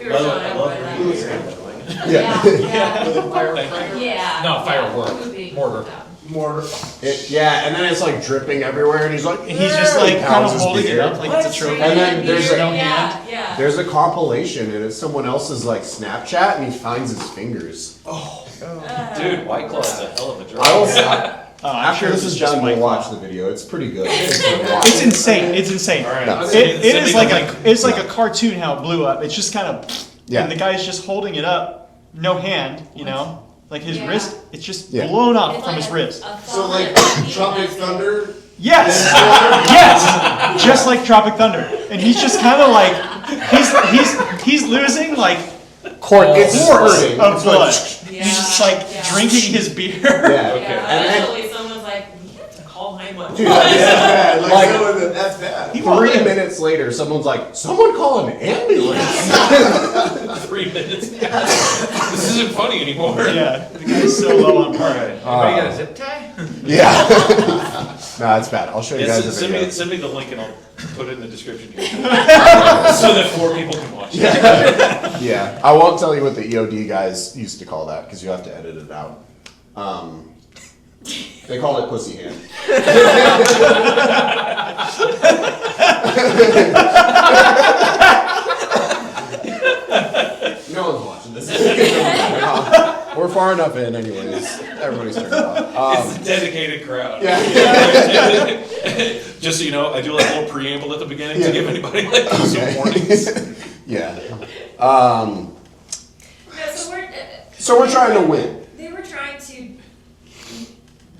were By the way, showing I up love what that Ruby's was. hand, by the way. Yeah, yeah. No, firework. Movie. Mortar. More. Yeah, and then it's like dripping everywhere, and he's like, He's just like kind pounds of his holding it beer. up like it's a trophy. And then there's a- Yeah, yeah. There's a compilation, and it's someone else's like Snapchat, and he finds his fingers. Dude, White Claw is a hell of a drug. I will. I'm After sure this this is is just done, we'll White watch Claw. the video. It's pretty good. It's insane. It's insane. All right. No. It Send is me like the it's like a cartoon how it blew up. It's just kind of, Yeah. and the guy's just holding it up, no hand, you know, like his Yeah. wrist. It's just Yeah. blown off It's from like his a- wrist. a So like thumb Tropic that- Thunder. Yes, yes, just like Tropic Thunder, and he's just kind of like he's losing like It's quarts spurting. of It's blood. like- Yeah, He's just like yeah. drinking his beer. Yeah. Yeah, And then- eventually someone's like, we have to call 911. Dude, that's Yeah, like, Like- so that's bad. 3 minutes later, someone's like, someone call an ambulance. 3 minutes. This isn't funny anymore. Yeah, the guy's so low on blood. Anybody got a zip tie? Yeah. No, that's bad. I'll show you Yeah, guys the send video. me the link and I'll put it in the description here. So that 4 people can watch it. Yeah, I won't tell you what the EOD guys used to call that because you have to edit it out. They call it pussy hand. No one's watching this. We're far enough in, anyways. Everybody's turned off. It's a dedicated crowd. Yeah. Just so you know, I do like a little preamble at the beginning Yeah. to give anybody like some Okay. warnings. Yeah. No, So we're trying to win. They were trying to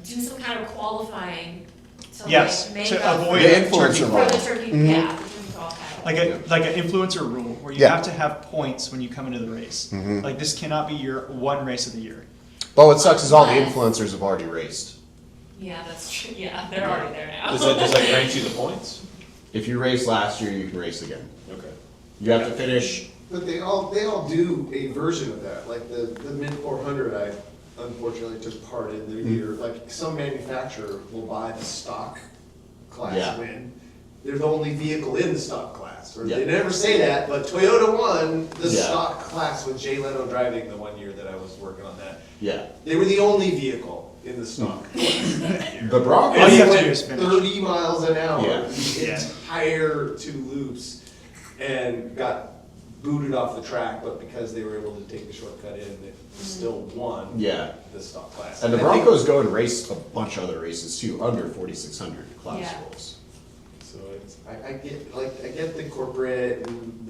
do some kind of qualifying to Yes, like make to up avoid The a influencer turkey for rule. the turkey. Mhm. Yeah, the turkey call paddle. like an influencer rule where you Yeah. have to have points when you come into the race. Like this cannot be your one race of the year. But what sucks is all the influencers have already raced. Yeah, that's true. Yeah, they're already there now. Does that grant you the points? If you raced last year, you can race again. Okay. You have to finish But they all do a version of that, like the Mint 400 I unfortunately took part in the year. Like some manufacturer will buy the stock class Yeah. when they're the only vehicle in the stock class. Or Yeah. they never say that, but Toyota won the Yeah. stock class with Jay Leno driving the one year that I was working on that. Yeah. They were the only vehicle in the stock class that year. The Broncos. All you have And to they do went is finish. 30 miles an hour, Yeah. the Yeah. entire 2 loops, and got booted off the track, but because they were able to take the shortcut in, it still won Yeah. the stock class. And the I think- Broncos go and race a bunch of other races too, under 4,600 class Yeah. rules. So it's, I get the corporate and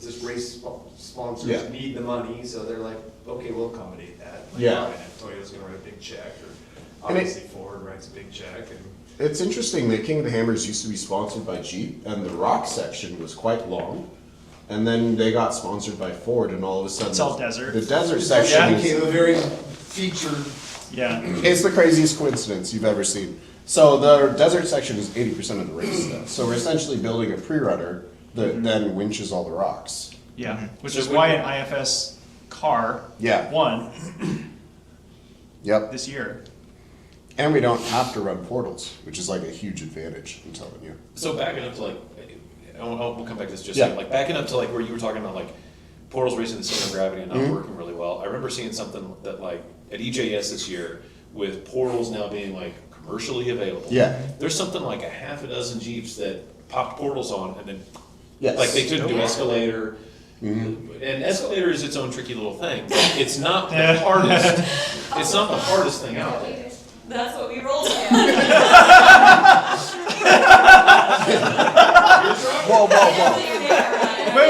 this race sponsors Yeah. need the money, so they're like, okay, we'll accommodate that. Like, Yeah. fine, if Toyota's gonna write a big check, or And it- obviously Ford writes a big check, and It's interesting that King of the Hammers used to be sponsored by Jeep, and the rock section was quite long. And then they got sponsored by Ford, and all of a sudden It's all desert. The desert it section became a very featured. Yeah. it's the craziest coincidence you've ever seen. So the desert section is 80% of the race though. So we're essentially building a pre-runner that then winches all the rocks. Yeah. Which So is we- why an IFS car Yeah. won Yep. this year. And we don't have to run portals, which is like a huge advantage, I'm telling you. So backing up to like, we'll come back to this just Yeah. a second. Like backing up to like where you were talking about like portals racing the center of gravity and not working really well. I remember seeing something that like at EJS this year with portals now being like commercially available. Yeah. There's something like a half a dozen Jeeps that popped portals on and then Yes. like they couldn't do escalator. And escalator is its own tricky little thing. It's not the hardest. It's not the hardest thing out there. That's what we rolled with. Whoa, whoa,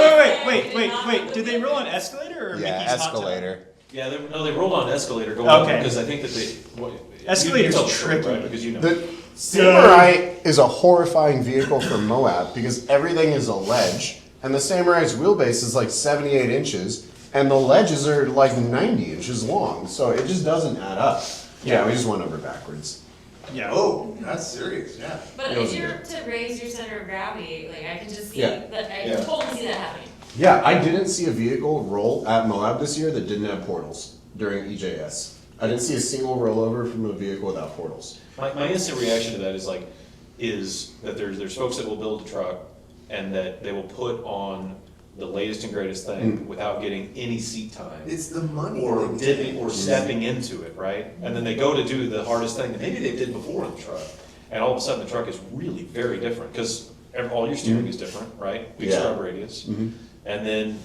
Wait. Did they roll an escalator or Yeah, Mickey's hot tub? escalator. Yeah, they rolled on escalator going Okay. up because I think that they. Escalator's you tell the story, tricky. right? Because you know. The Samurai is a horrifying vehicle for Moab because everything is a ledge, and the Samurai's wheelbase is like 78 inches, and the ledges are like 90 inches long, so it just doesn't add up. Yeah, we just went over backwards. Yeah. Oh, that's serious, yeah. But It if wasn't you're good. to raise your center of gravity, like I can just see Yeah. that, I Yeah. can totally see that happening. Yeah, I didn't see a vehicle roll at Moab this year that didn't have portals during EJS. I didn't see a single rollover from a vehicle without portals. My instant reaction to that is that there's folks that will build a truck and that they will put on the latest and greatest thing without getting any seat time. It's the money. Or thing. dipping or stepping into it, right? And then they go to do the hardest thing that maybe they did before in the truck. And all of a sudden the truck is really very different because all your steering is different, right? Big Yeah. scrub radius. And then,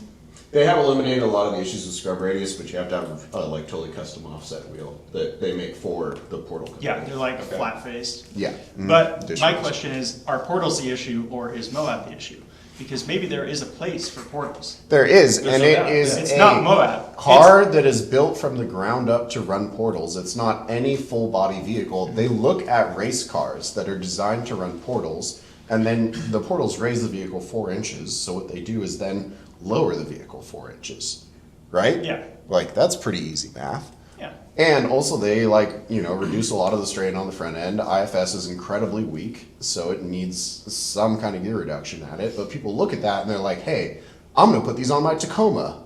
They have eliminated a lot of the issues with scrub radius, but you have to have a like totally custom offset wheel that they make for the portal. Yeah, they're like Okay. flat faced. Yeah. But Additional my question is, are portals the issue or is Moab the issue? Because maybe there is a place for portals. There is, There's and no it doubt. is It's a not Moab. car that is built from the ground up to run portals. It's not any full body vehicle. They look at race cars that are designed to run portals, and then the portals raise the vehicle 4 inches. So what they do is then lower the vehicle 4 inches, right? Yeah. Like that's pretty easy math. Yeah. And also they reduce a lot of the strain on the front end. IFS is incredibly weak, so it needs some kind of gear reduction at it. But people look at that and they're like, hey, I'm gonna put these on my Tacoma.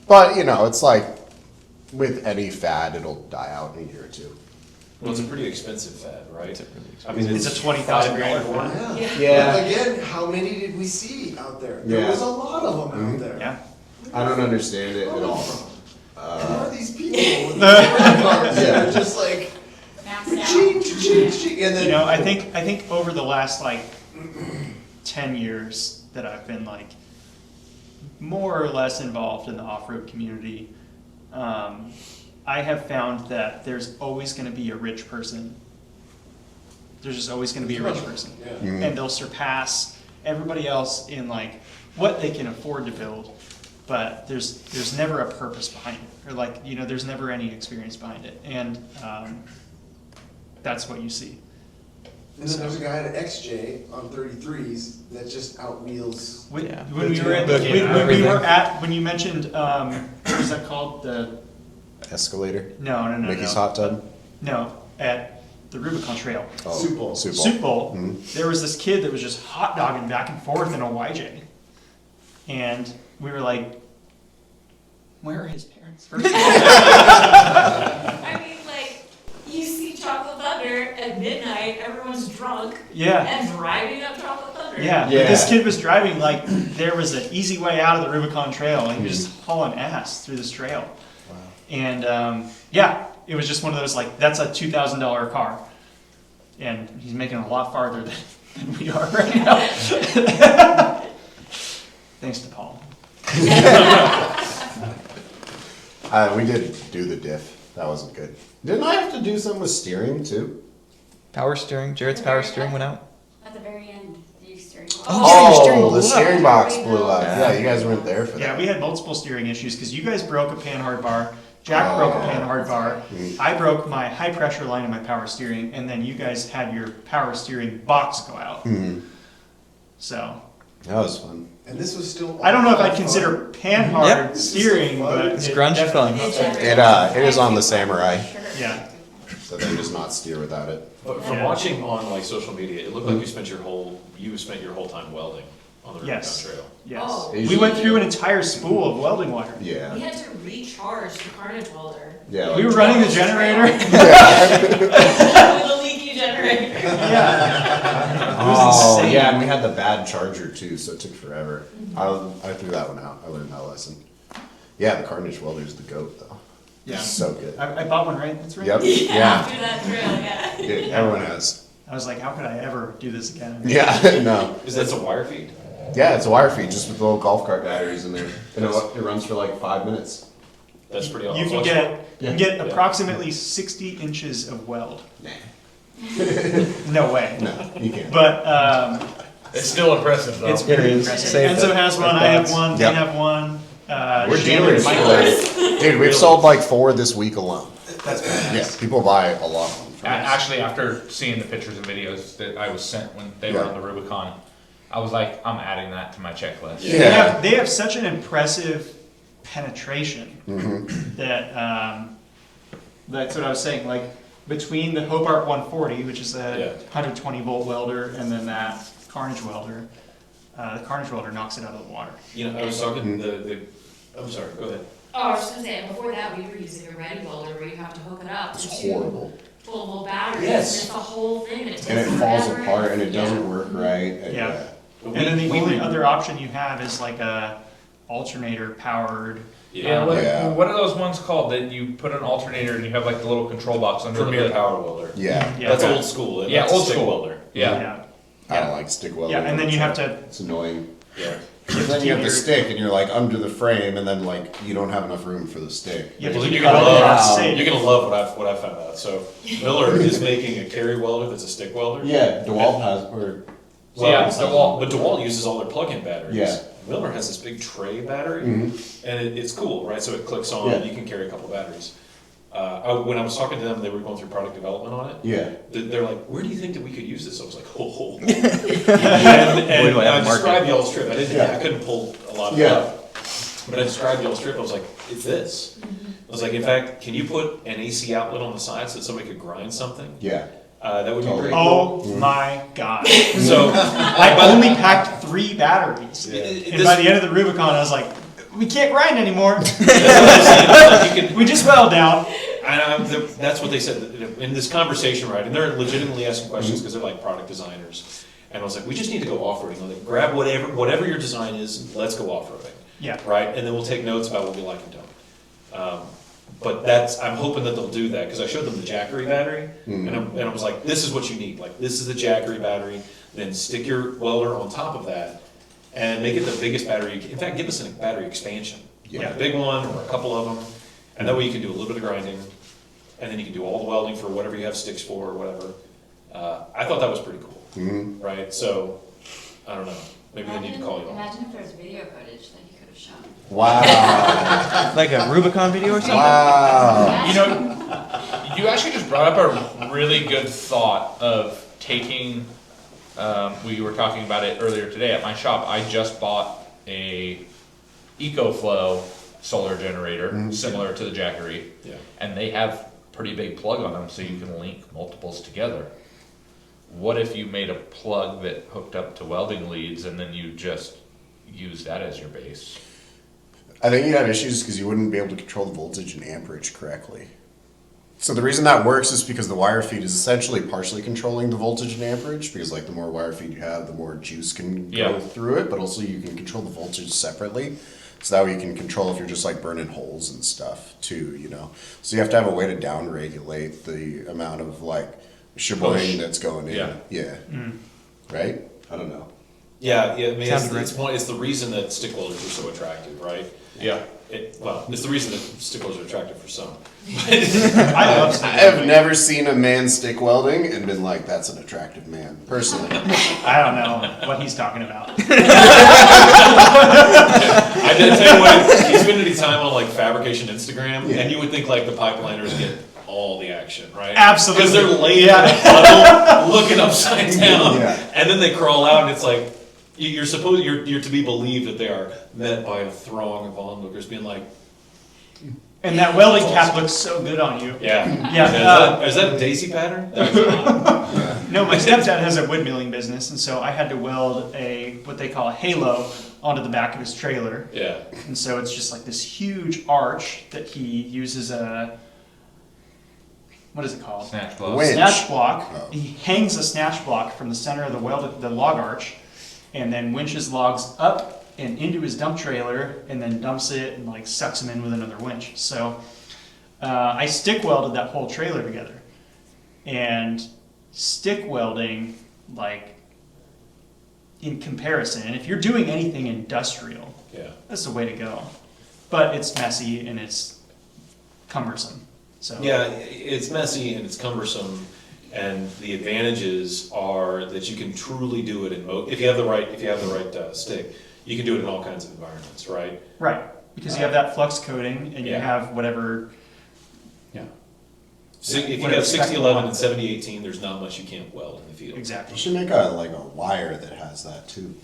But it's like with any fad, it'll die out in a year or two. well, it's a pretty expensive fad, right? I It's a 20,000 grand one. Yeah. But again, how many did we see out there? There Yeah. was a lot of them out there. Yeah. I don't understand it at all. Who are these people with these cars that are just like, Maxed out. ching, ching, ching, and then I think over the last 10 years that I've been more or less involved in the off-road community, I have found that there's always going to be a rich person. There's just always going to be a rich person, Yeah. and they'll surpass everybody else in what they can afford to build. But there's never a purpose behind it, or there's never any experience behind it, and that's what you see. And then there's a guy at XJ on 33s that just outwheels. When, Yeah. when we were when you mentioned what was that called, the Escalator. no Mickey's hot tub. no, at the Rubicon Trail. Oh, Soup bowl. Soup Bowl, there was this kid that was just hot dogging back and forth in a YJ. And we were like, where are his parents? First of all? I mean, like, you see Chocolate Thunder at midnight, everyone's drunk Yeah. and driving up Chocolate Thunder. Yeah, Yeah. but this kid was driving like there was an easy way out of the Rubicon Trail, and he was just hauling ass through this trail. Wow. And yeah, it was just one of those like, that's a $2,000 car, and he's making a lot farther than we are right now. Thanks to Paul. We did do the diff. That wasn't good. Didn't I have to do something with steering too? Power steering. Jared's power steering went out. At the very end, the steering wheel. Oh, the steering box blew up. Yeah, you guys weren't there for Yeah, that. we had multiple steering issues because you guys broke a panhard bar. Jack broke a panhard bar. I broke my high pressure line in my power steering, and then you guys had your power steering box go out. So That was fun. And this was still. I don't know if I'd fun. consider panhard Yep. steering, but It's it grunge definitely- fun. It is on the Samurai, Yeah. so they just not steer without it. But from Yeah. watching on like social media, it looked like you spent your whole time welding on the Rubicon Yes. Trail. Yes. Oh. We went through an entire spool of welding wire. Yeah. We had to recharge the carnage welder Yeah. We were running the generator. with a leaky generator. Yeah. Oh, insane. yeah, and we had the bad charger too, so it took forever. I threw that one out. I learned that lesson. Yeah, the Carnage welder's the goat though. Yeah. So good. I bought one, right? That's right. Yep. Yeah, Yeah. after that trail, yeah. Yeah, everyone has. I was like, how could I ever do this again? Yeah, no. Is that a wire feed? Yeah, it's a wire feed just with little golf cart batteries in there. And it runs for like 5 minutes. That's pretty You awesome. can get Yeah. approximately 60 inches of weld. Nah. No way. No, you can't. But It's still impressive though. it's pretty is. impressive. Save Enzo that. has one, I have one, Yep. Dan have one. We're Shannon dealers and for Michael. it. Dude, we've sold like 4 this week alone. That's badass. Yeah, people buy a lot of them from us. Actually, after seeing the pictures and videos that I was sent when they were Yeah. on the Rubicon, I was like, I'm adding that to my checklist. Yeah. They have such an impressive penetration Mm-hmm. that that's what I was saying. Like between the Hobart 140, which is a Yeah. 120 volt welder, and then that Carnage welder, the Carnage welder knocks it out of the water. You know, I was talking I'm sorry, go ahead. Oh, I was just gonna say, before that, we were using a ready welder where you have to hook it up It's to horrible. 12 volt batteries. Yes. And it's a whole thing, and it takes And it falls forever. apart and it Yeah. doesn't work right. Yeah. But And then the we- only we- other option you have is like a alternator powered. Yeah, Yeah. what are those ones called that you put an alternator and you have like the little control box under the Premier hood? power welder. Yeah. Yeah. That's old school. And Yeah, that's a old stick school. welder. Yeah. I don't like stick welding. Yeah, and then you have to. It's annoying. Yeah. Because then you have the stick and you're like under the frame and then like you don't have enough room for the stick. You have Well, to then keep you're it gonna on love, safe. you're gonna love what I found out. So Miller is making a carry welder that's a stick welder. Yeah, DeWalt has, or. Well, Yeah, but DeWalt uses all their plug-in batteries. Yeah. Miller has this big tray battery, Mhm. and it's cool, right? So it clicks on. Yeah. You can carry a couple batteries. When I was talking to them, they were going through product development on it. Yeah. They're like, "Where do you think that we could use this?" I was like, "Oh." and Where do I have I a market? described y'all's trip. Yeah. I couldn't pull a lot of Yeah. it up, but I described y'all's trip. I was like, "It's this." I was like, "In fact, can you put an AC outlet on the side so that somebody could grind something?" Yeah. That would be Totally. pretty cool. Oh my god! So I only packed 3 batteries, and by the end of the Rubicon, I was like, "We can't grind anymore. you can, We just weld down." that's what they said in this conversation, right? And they're legitimately asking questions because they're like product designers. And I was like, we just need to go off-roading. Like, grab whatever your design is, let's go off-roading, Yeah. right? And then we'll take notes about what we like and don't. But I'm hoping that they'll do that because I showed them the Jackery battery, and I was like, this is what you need. Like, this is the Jackery battery. Then stick your welder on top of that, and make it the biggest battery. In fact, give us a battery expansion, like a big one or a couple of them, and that way you can do a little bit of grinding, and then you can do all the welding for whatever you have sticks for or whatever. I thought that was pretty cool, right? So I don't know. Maybe they need to call you on. Imagine if there was video footage that you could have shown. Wow. Like a Rubicon video or something? Wow. You know, you actually just brought up a really good thought of taking, we were talking about it earlier today at my shop. I just bought a EcoFlow solar generator, similar to the Jackery. Yeah. And they have pretty big plug on them so you can link multiples together. What if you made a plug that hooked up to welding leads and then you just use that as your base? I think you'd have issues because you wouldn't be able to control the voltage and amperage correctly. So the reason that works is because the wire feed is essentially partially controlling the voltage and amperage, because like the more wire feed you have, the more juice can go through it, but also you can control the voltage separately. So that way you can control if you're just like burning holes and stuff too, you know. So you have to have a way to down regulate the amount of like sheboying that's going in. Yeah. Right? I don't know. Yeah, I mean, it's the reason that stick welders are so attractive, right? Yeah. It's the reason that stick welders are attractive for some. I love I have never seen a man stick welding and been like, that's an attractive man, personally. I don't know what he's talking about. I did tell you what, you spend any time on like fabrication Instagram, and you would think like the pipeliners get all the action, right? Absolutely. Because they're laying in a puddle, looking upside down, and then they crawl out, and it's like, you're to be believed that they are met by a throng of onlookers being like, And that welding cap looks so good on you. Yeah. Is that a Daisy pattern? No, my stepdad has a wood milling business, and so I had to weld what they call a halo onto the back of his trailer. Yeah. And so it's just like this huge arch that he uses what is it called? Snatch block. Winch. Snatch block. Oh. He hangs a snatch block from the center of the log arch, and then winches logs up and into his dump trailer, and then dumps it and like sucks them in with another winch. So I stick welded that whole trailer together. And stick welding, like in comparison, and if you're doing anything industrial, that's the way to go. But it's messy and it's cumbersome. So yeah, it's messy and it's cumbersome, and the advantages are that you can truly do it in if you have the right stick, you can do it in all kinds of environments, right? Right, because you have that flux coating and you have whatever. So if you have 6011 and 7018, there's not much you can't weld in the field. Exactly. You should make a wire that has that too.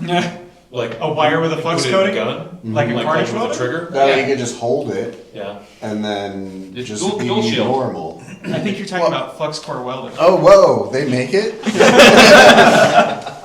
Like a wire with a flux coating? Gun? Like a carnage welder? With a trigger? That way you can just hold it. Yeah. And then It's just dual be shield. normal. I think you're talking about flux core welding. Oh, whoa, they make it?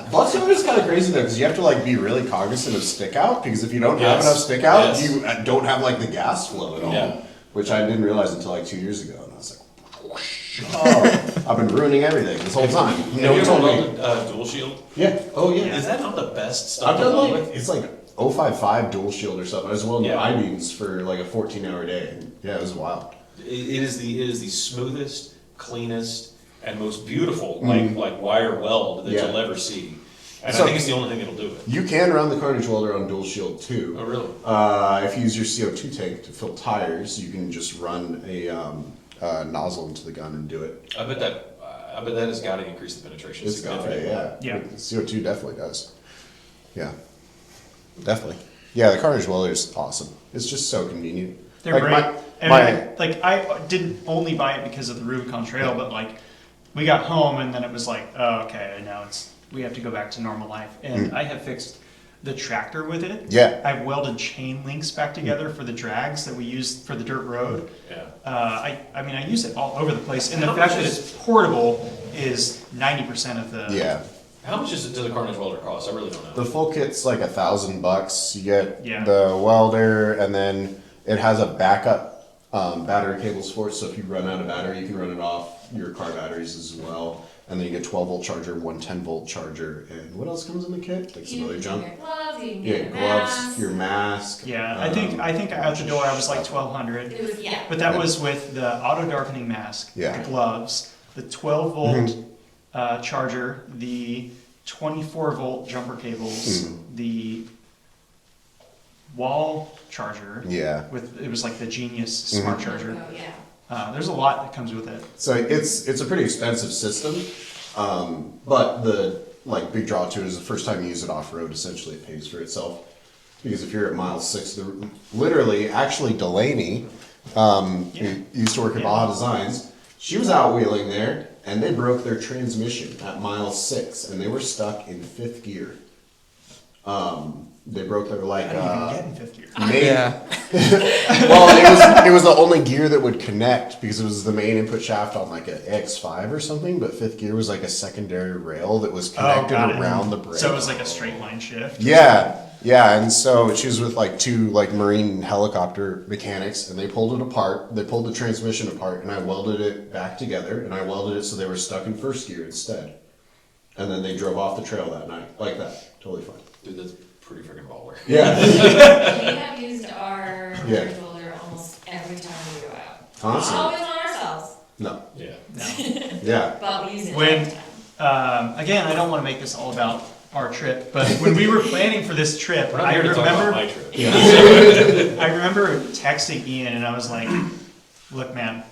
Flux coating is kind of crazy though, because you have to like be really cognizant of stick out, because if you don't have enough stick out, you don't have like the gas flow at all, which I didn't realize until like 2 years ago, and I was like, whoosh. Oh, I've been ruining everything this whole time. Have you ever welded dual shield? Yeah. Oh yeah. Is that not the best stuff? I've done like, it's like 055 dual shield or something. I was welding I-beams for like a 14-hour day. Yeah, it was wild. It is the smoothest, cleanest, and most beautiful like wire weld that you'll ever see. And I think it's the only thing that'll do it. You can run the carnage welder on dual shield too. Oh really? If you use your CO2 tank to fill tires, you can just run a nozzle into the gun and do it. I bet that has got to increase the penetration. It's got to, yeah. CO2 definitely does. Yeah, definitely. Yeah, the carnage welder is awesome. It's just so convenient. They're like great. I didn't only buy it because of the Rubicon trail, but like we got home and then it was like, oh, okay, now we have to go back to normal life. And I have fixed the tractor with it. Yeah. I've welded chain links back together for the drags that we use for the dirt road. Yeah. I mean, I use it all over the place. And the fact that it's portable is 90% of the... Yeah. How much does the carnage welder cost? I really don't know. The full kit's like $1,000. You get Yeah. the welder, and then it has a backup battery cables for it. So if you run out of battery, you can run it off your car batteries as well. And then you get 12-volt charger, one 10-volt charger, and what else comes in the kit? Like some other junk. Your gloves, you can Yeah, get a gloves, mask. your mask. Yeah, I think out the door I was like $1,200. It was, But that was with the auto darkening mask, Yeah. the gloves, the 12-volt charger, the 24-volt jumper cables, the wall charger. Yeah. It was like the Genius smart charger. Oh, yeah. There's a lot that comes with it. So it's a pretty expensive system, but the big draw to it is the first time you use it off road, essentially it pays for itself. Because if you're at mile 6, actually Delaney, who used to work at Baja Designs, she was out wheeling there, and they broke their transmission at mile 6, and they were stuck in 5th gear. They broke their like. I didn't even get in fifth gear. Main, Yeah. well, it was the only gear that would connect because it was the main input shaft on like an X5 or something. But fifth gear was like a secondary rail that was connected got it. around the brake. So it was like a straight line shift. Yeah, yeah, and so she was with like two like marine helicopter mechanics, and they pulled it apart. They pulled the transmission apart, and I welded it back together, and I welded it so they were stuck in first gear instead. And then they drove off the trail that night, like that, totally fine. Dude, that's pretty freaking baller. Yeah, We have used our Yeah. motor driller almost every time we go out. Awesome. Always on ourselves, no, Yeah. yeah, but we use it When- every time. Again, I don't want to make this all about our trip, but when we were planning for this trip, We're not I here to talk about remember my trip. I remember texting Ian and I was like, look man,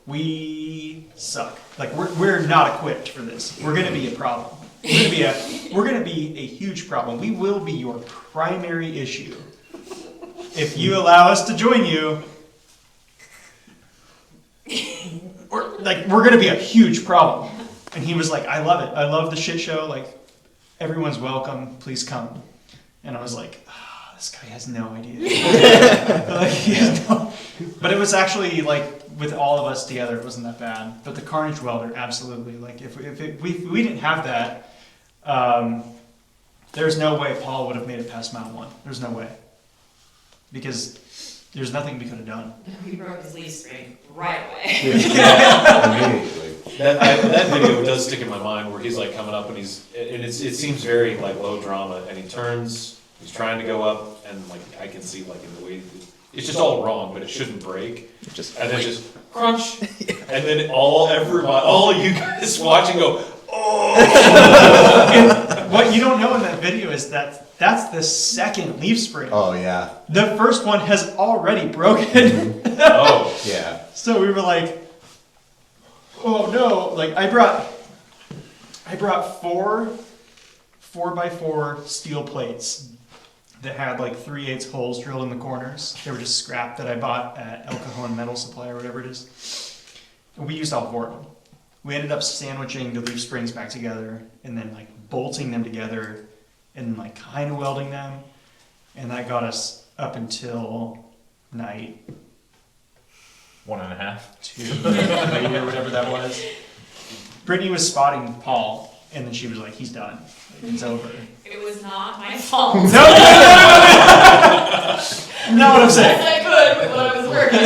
we suck. Like we're not equipped for this. We're gonna be a problem. We're gonna be a huge problem. We will be your primary issue. If you allow us to join you, we're gonna be a huge problem. And he was like, I love it. I love the shit show. Like, everyone's welcome. Please come. And I was like, this guy has no idea. Like, he has no. But it was actually like with all of us together, it wasn't that bad. But the Carnage welder, absolutely. Like if we didn't have that, there's no way Paul would have made it past mile 1. There's no way. Because there's nothing we could have done. We broke his leaf spring right away. immediately. That video does stick in my mind where he's like coming up and it seems very like low drama, and he turns, he's trying to go up, and like I can see like in the way it's just all wrong, but it shouldn't break. And then just crunch, and then all of you guys watching go, oh! And what you don't know in that video is that that's the second leaf spring. Oh yeah, The first one has already broken. Oh, yeah. So we were like, oh no, like I brought 4x4 steel plates that had like 3/8 holes drilled in the corners. They were just scrap that I bought at El Cajon Metal Supply or whatever it is. And we used all 4 of them. We ended up sandwiching the leaf springs back together and then like bolting them together and like kind of welding them. And that got us up until night 1.5. 2 or whatever that was. Brittany was spotting Paul, and then she was like, he's done. Like, it's over. It was not my fault. No! Not what I'm saying. Yes, I could with what I was working.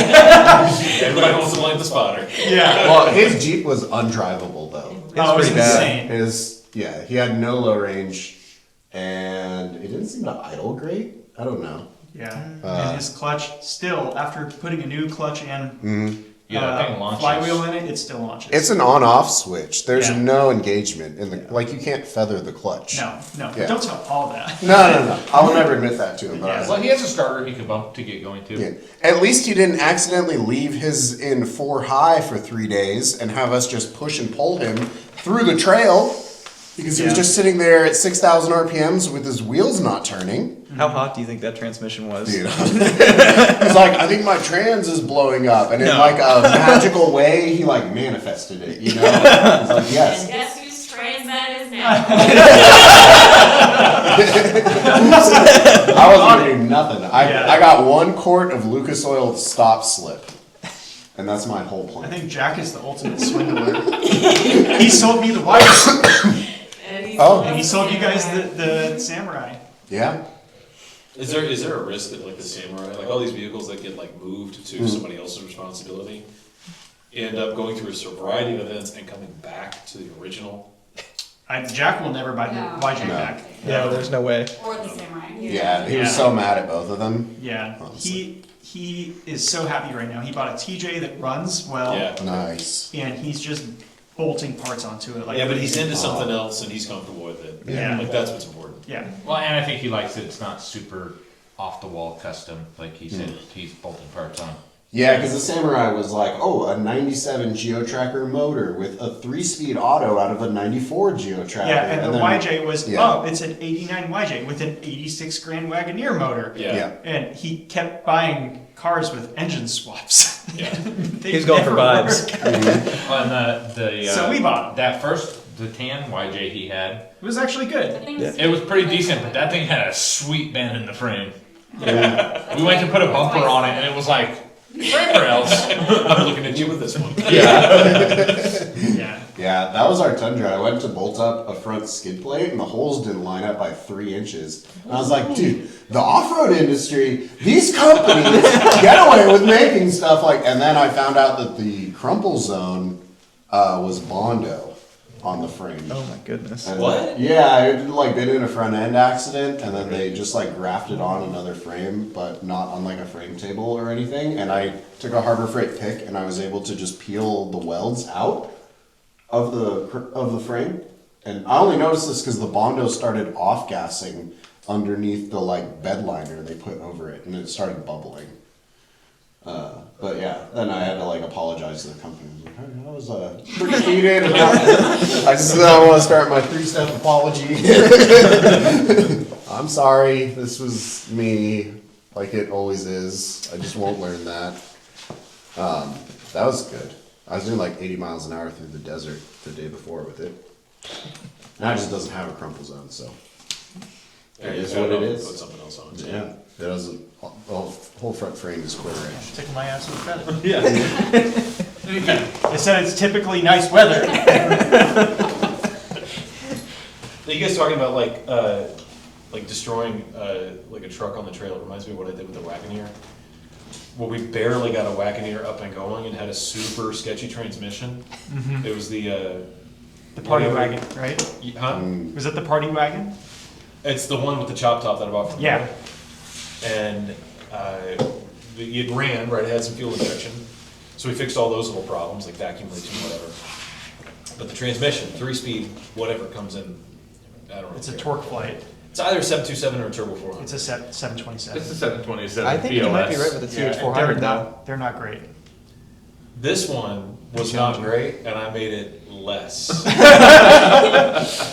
everybody wants to blame the spotter. Yeah. Well, his Jeep was undrivable though. It was pretty bad. insane. He had no low range, and it didn't seem to idle great. I don't know. Yeah. And his clutch, still, after putting a new clutch and Yeah, that thing launches. flywheel in it still launches. It's an on-off switch. There's Yeah. no engagement in the like. You can't feather the clutch. No. Yeah. Don't tell Paul that. No. I will never admit that to him. But I was Well, like, he has a starter he could bump to get going too. yeah. At least he didn't accidentally leave his in 4 high for 3 days and have us just push and pull him through the trail because he was Yeah. just sitting there at 6,000 RPMs with his wheels not turning. How hot do you think that transmission was? Dude. He's like, I think my trans is blowing up, and in No. like a magical way, he like manifested it. You know? He's like, And yes. guess whose trains that is now? I wasn't doing nothing. Yeah. I got 1 quart of Lucas Oil stop slip, and that's my whole I plan. think Jack is the ultimate swindler. He sold me the wires, and he sold you guys the Samurai. Yeah. Is there a risk that like the Samurai, like all these vehicles that get like moved to somebody else's responsibility, end up going through a variety of events and coming back to the original? Jack will never buy the No. YJ No. back. Yeah, there's no way. Or the samurai. Yeah. He was Yeah. so mad at both of them. Yeah, Honestly. he is so happy right now. He bought a TJ that runs well, Yeah. Nice. and he's just bolting parts onto it. Like Yeah, but he's into something else and he's comfortable with it. Yeah. Like that's what's important. yeah, Well, and I think he likes it. It's not super off the wall custom. Like he said, he's bolting parts on. Yeah, because the Samurai was like, oh, a 97 GeoTracker motor with a 3-speed auto out of a 94 GeoTracker. yeah. And the then- YJ was yeah. it's an '89 YJ with an '86 Grand Wagoneer motor. Yeah. And he kept buying cars with engine swaps. Yeah. They He's going for never vibes. work. On the So we bought 'em. that first the tan YJ he had. It was actually good. The thing is- It was pretty decent, but that thing had a sweet bend in the frame. We went to put a bumper on it, and it was like frame rails. I'm looking at you with this one. Yeah. Yeah, that was our Tundra. I went to bolt up a front skid plate and the holes didn't line up by 3 inches. And I was like, dude, the off-road industry, these companies get away with making stuff like, and then I found out that the crumple zone was Bondo on the frame. Oh my goodness. And What? Yeah, it had like been in a front end accident, and then they just like grafted on another frame, but not on like a frame table or anything. And I took a Harbor Freight pick, and I was able to just peel the welds out of the frame. And I only noticed this because the Bondo started off gassing underneath the like bed liner they put over it, and it started bubbling. But yeah, then I had to like apologize to the company. I was like, hey, that was pretty heated. I just want to start my 3-step apology. I'm sorry, this was me, like it always is. I just won't learn that. That was good. I was doing like 80 miles an hour through the desert the day before with it. Now it just doesn't have a crumple zone, so. It is what it is. Put something else on. Yeah, it doesn't. The whole front frame is quarter inch. Tickle my ass with a feather. Yeah. They said it's typically nice weather. You guys talking about like destroying like a truck on the trail? It reminds me of what I did with the Wagoneer. Well, we barely got a Wagoneer up and going and had a super sketchy transmission. It was the party wagon, right? Huh? Was it the party wagon? It's the one with the chop top that I bought from Yeah. And it ran, right? It had some fuel injection. So we fixed all those little problems, like vacuum leaks and whatever. But the transmission, 3-speed, whatever comes in, I don't know. It's a torque flight. It's either a 727 or a turbo 400. It's a 727. It's a 727 I think you might be right with the Yeah, CH400 though. they're not great. This one was not great, and I made it less.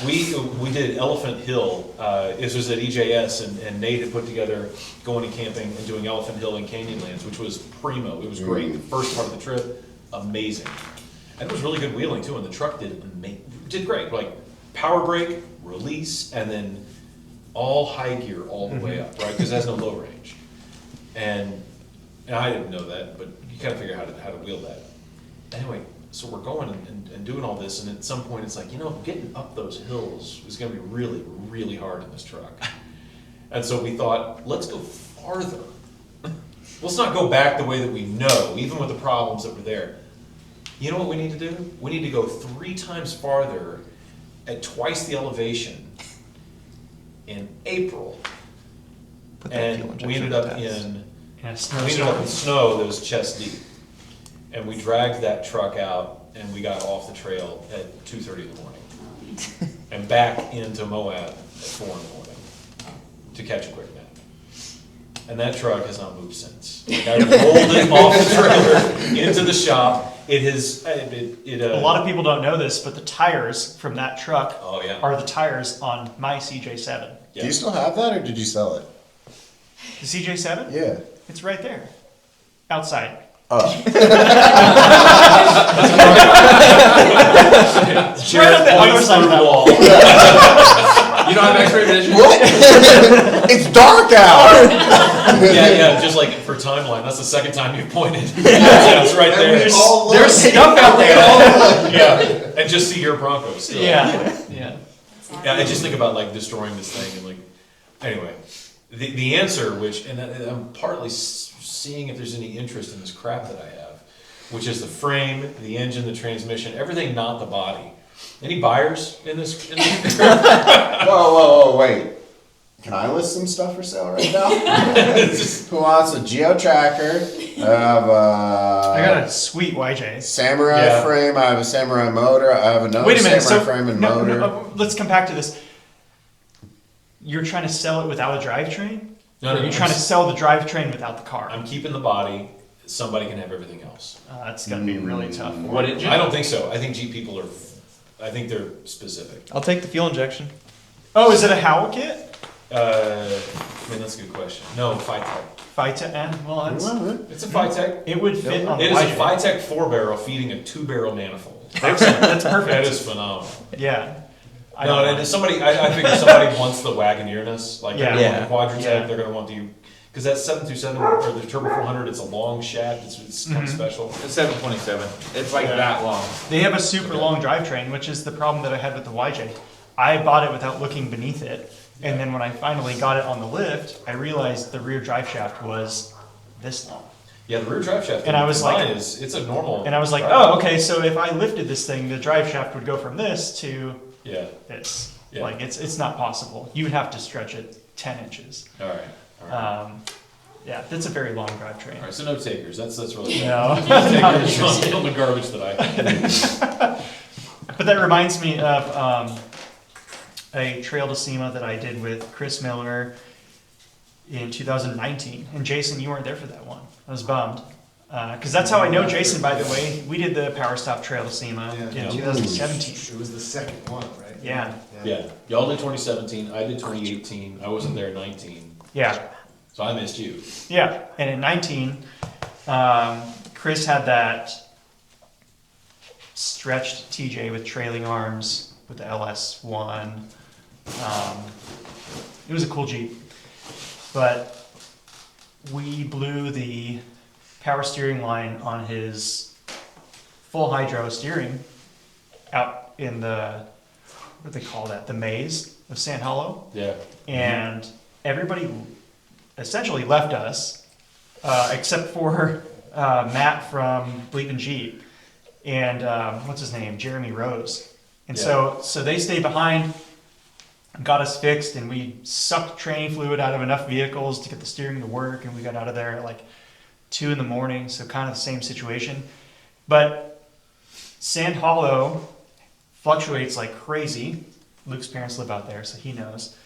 we did Elephant Hill. This was at EJS, and Nate had put together going and camping and doing Elephant Hill and Canyonlands, which was primo. It was great. The first part of the trip, amazing, and it was really good wheeling too. And the truck did great. Like power brake, release, and then all high gear all the way up, right? Because it has no low range, and I didn't know that, but you kind of figure out how to wheel that. Anyway, so we're going and doing all this, and at some point it's like, getting up those hills is going to be really, really hard in this truck. And so we thought, let's go farther. Let's not go back the way that we know, even with the problems that were there. You know what we need to do? We need to go 3 times farther at twice the elevation in April. Put that fuel And injection we ended to up test. in In a we snowstorm. ended up in snow that was chest deep. And we dragged that truck out and we got off the trail at 2:30 in the morning. And back into Moab at 4 in the morning to catch a quick nap. And that truck has not moved since. Like I rolled it off the trailer into the shop. It has, A lot of people don't know this, but the tires from that truck Oh, yeah. are the tires on my CJ7. Do you still have that, or did you sell it? The CJ7? Yeah. It's right there. Outside. It's right on the other side of that wall. You don't have X-ray vision? What? It's dark out. Yeah, just like for timeline, that's the second time you've pointed. Yeah, it's right there. There's stuff out there. Yeah, and just see your Bronco still. Yeah. Yeah, I just think about like destroying this thing and like, anyway, the answer, which, and I'm partly seeing if there's any interest in this crap that I have, which is the frame, the engine, the transmission, everything not the body. Any buyers in this? Whoa, wait. Can I list some stuff for sale right now? Who wants a Geo Tracker? I have I got a sweet YJ. Samurai frame. I have a Samurai motor. I have another Wait a minute. Samurai frame and motor. No, let's come back to this. You're trying to sell it without a drivetrain? No, Or you're trying to sell the drivetrain without the car? I'm keeping the body. Somebody can have everything else. That's gonna be really tough. What engine? I don't think so. I think Jeep people are. I think they're specific. I'll take the fuel injection. Oh, is it a Howell kit? I mean, that's a good question. No, Fight Type. Well, It's a Phytech. it would fit on the It is a YJ. Phytech 4-barrel feeding a 2-barrel manifold. Excellent. That's perfect. That is phenomenal. Yeah. No, and somebody, I figure somebody wants the Wagoneerness, like they're Yeah. gonna want the Quadratec, Yeah. they're gonna want the, because that 727 or the Turbo 400, it's a long shaft, it's kind of special. It's 727. It's like that long. They have a super long drivetrain, which is the problem that I had with the YJ. I bought it without looking beneath it, and then when I finally got it on the lift, I realized the rear drive shaft was this long. Yeah, the rear drive shaft. And I was like- mine it's a normal. And I was like, drive. oh, okay, so if I lifted this thing, the drive shaft would go from this to Yeah, this. Yeah. Like, it's not possible. You would have to stretch it 10 inches. all right. Yeah, that's a very long drivetrain. All right, so no takers, that's really. No. No takers on the garbage that I. But that reminds me of a trail to SEMA that I did with Chris Miller in 2019. And Jason, you weren't there for that one. I was bummed. Because that's how I know Jason, by the way. We did the Power Stop Trail to SEMA Yeah. in 2017. It was the second one, right? Yeah. Yeah, y'all did 2017, I did 2018, I wasn't there in 19, Yeah. so I missed you. Yeah. And in 19, Chris had that stretched TJ with trailing arms with the LS1. It was a cool Jeep. But we blew the power steering line on his full hydro steering out in the, what do they call that? The maze of Sand Hollow. Yeah. And everybody essentially left us, except for Matt from Bleepin' Jeep and what's his name, Jeremy Rose. And so they stayed behind, got us fixed, and we sucked tranny fluid out of enough vehicles to get the steering to work, and we got out of there at like 2 a.m, so kind of the same situation. But Sand Hollow fluctuates like crazy. Luke's parents live out there, so he knows.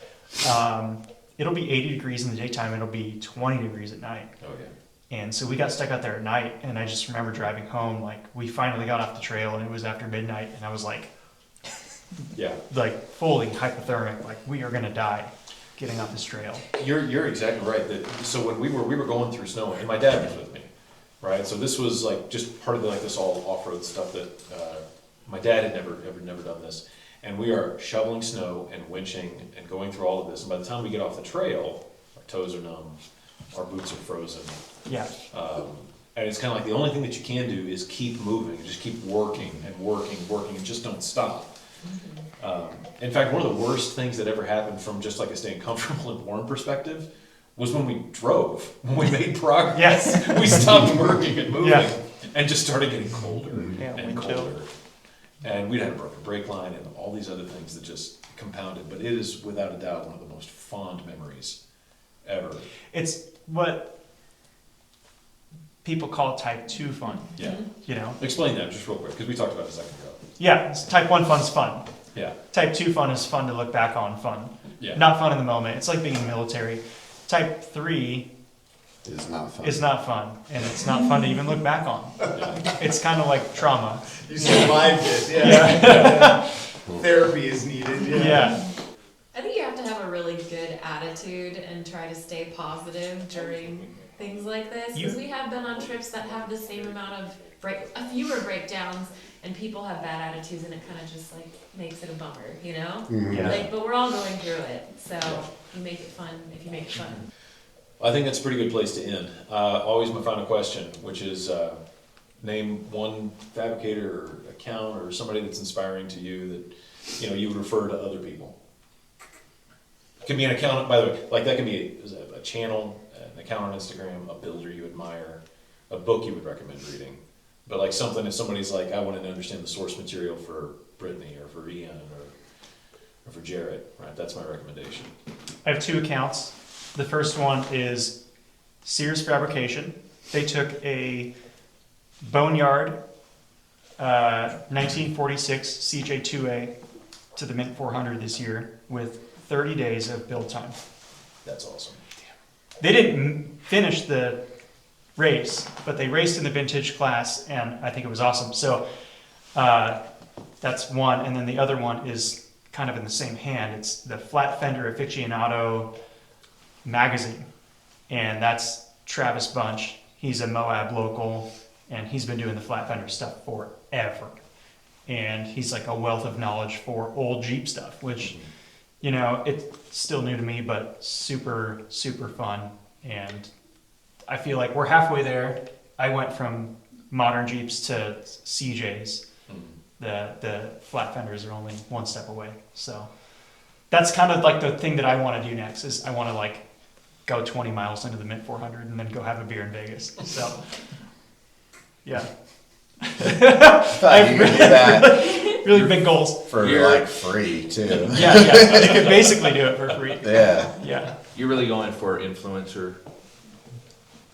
It'll be 80 degrees in the daytime, it'll be 20 degrees at night. Oh, yeah. And so we got stuck out there at night, and I just remember driving home, like, we finally got off the trail, and it was after midnight, and I was like fully hypothermic, like, we are gonna die getting off this trail. You're exactly right. So when we were going through snow, and my dad was with me, right? So this was like just part of this all off-road stuff that my dad had never done this, and we are shoveling snow and winching and going through all of this. And by the time we get off the trail, our toes are numb, our boots are frozen. Yeah. And it's kind of like the only thing that you can do is keep moving, just keep working and working, and just don't stop. In fact, one of the worst things that ever happened from just like a staying comfortable and warm perspective was when we drove, when we made progress. Yes. We stopped working and moving Yeah. and just started getting colder Yeah, and wind chill. colder. And we'd had a broken brake line and all these other things that just compounded. But it is without a doubt one of the most fond memories ever. It's what people call type 2 fun, Yeah. you know? Explain that just real quick, because we talked about it a second ago. Yeah, type 1 fun's fun. Yeah. Type 2 fun is fun to look back on fun. Yeah. Not fun in the moment. It's like being in the military. Type 3 It's not fun. is not fun, and it's not fun to even look back on. It's kind of like trauma. You survived it, yeah. Yeah. Therapy is needed, yeah. Yeah. I think you have to have a really good attitude and try to stay positive during things like this. Because we have been on trips that have the same amount of fewer breakdowns, and people have bad attitudes, and it kind of just like makes it a bummer, you know? Yeah. Like, but we're all going through it, so you make it fun if you make it fun. I think that's a pretty good place to end. Always my final question, which is name one fabricator or account or somebody that's inspiring to you that you would refer to other people. It can be an account, by the way, like that can be a channel, an account on Instagram, a builder you admire, a book you would recommend reading. But like something, if somebody's like, I want to understand the source material for Brittany or for Ian or for Jarrett, right? That's my recommendation. I have 2 accounts. The first one is Sears Fabrication. They took a Boneyard 1946 CJ2A to the Mint 400 this year with 30 days of build time. That's awesome. They didn't finish the race, but they raced in the vintage class, and I think it was awesome. So that's one, and then the other one is kind of in the same hand. It's the Flat Fender Aficionado magazine, and that's Travis Bunch. He's a Moab local, and he's been doing the flat fender stuff forever. And he's like a wealth of knowledge for old Jeep stuff, which, you know, it's still new to me, but super, super fun. And I feel like we're halfway there. I went from modern Jeeps to CJs. The flat fenders are only one step away. So that's kind of like the thing that I want to do next is I want to like go 20 miles into the Mint 400 and then go have a beer in Vegas. So, yeah. I thought you could do that really big goals. for like free too. Yeah, you could basically do it for free. Yeah. Yeah. You're really going for influencer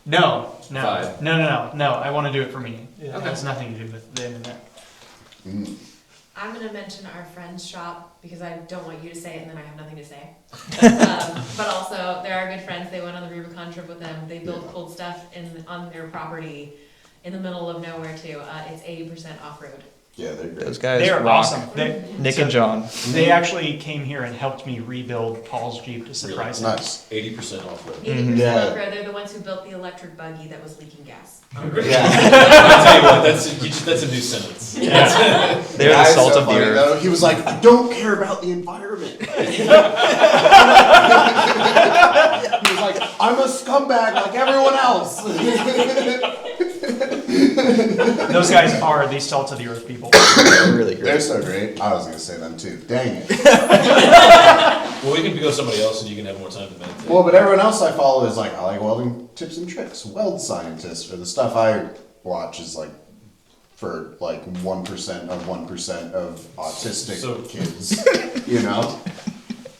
No. vibe. No. I want to do it for me. It has nothing to do with the internet. I'm gonna mention our friend's shop because I don't want you to say it and then I have nothing to say. But also, they're our good friends. They went on the Rubicon trip with them. They build cool stuff on their property in the middle of nowhere too. It's 80% off-road. Yeah, they're great. Those guys They are rock. awesome. Nick and John. They actually came here and helped me rebuild Paul's Jeep to surprise him. Nice. 80% off road. 80% Yeah. off-road. They're the ones who built the electric buggy that was leaking gas. Yeah. I'll tell you what, that's a new sentence. Yeah. They're the Guy's salt so of the funny, earth. though. He was like, I don't care about the environment. He was like, I'm a scumbag like everyone else. Those guys are the salt of the earth people. They're really They're great. so great. I was gonna say them too. Dang it. Well, we can go somebody else and you can have more time to meditate. Well, but everyone else I follow is like, I like welding tips and tricks, weld scientists, or the stuff I watch is like for like 1% of 1% of autistic kids, you know?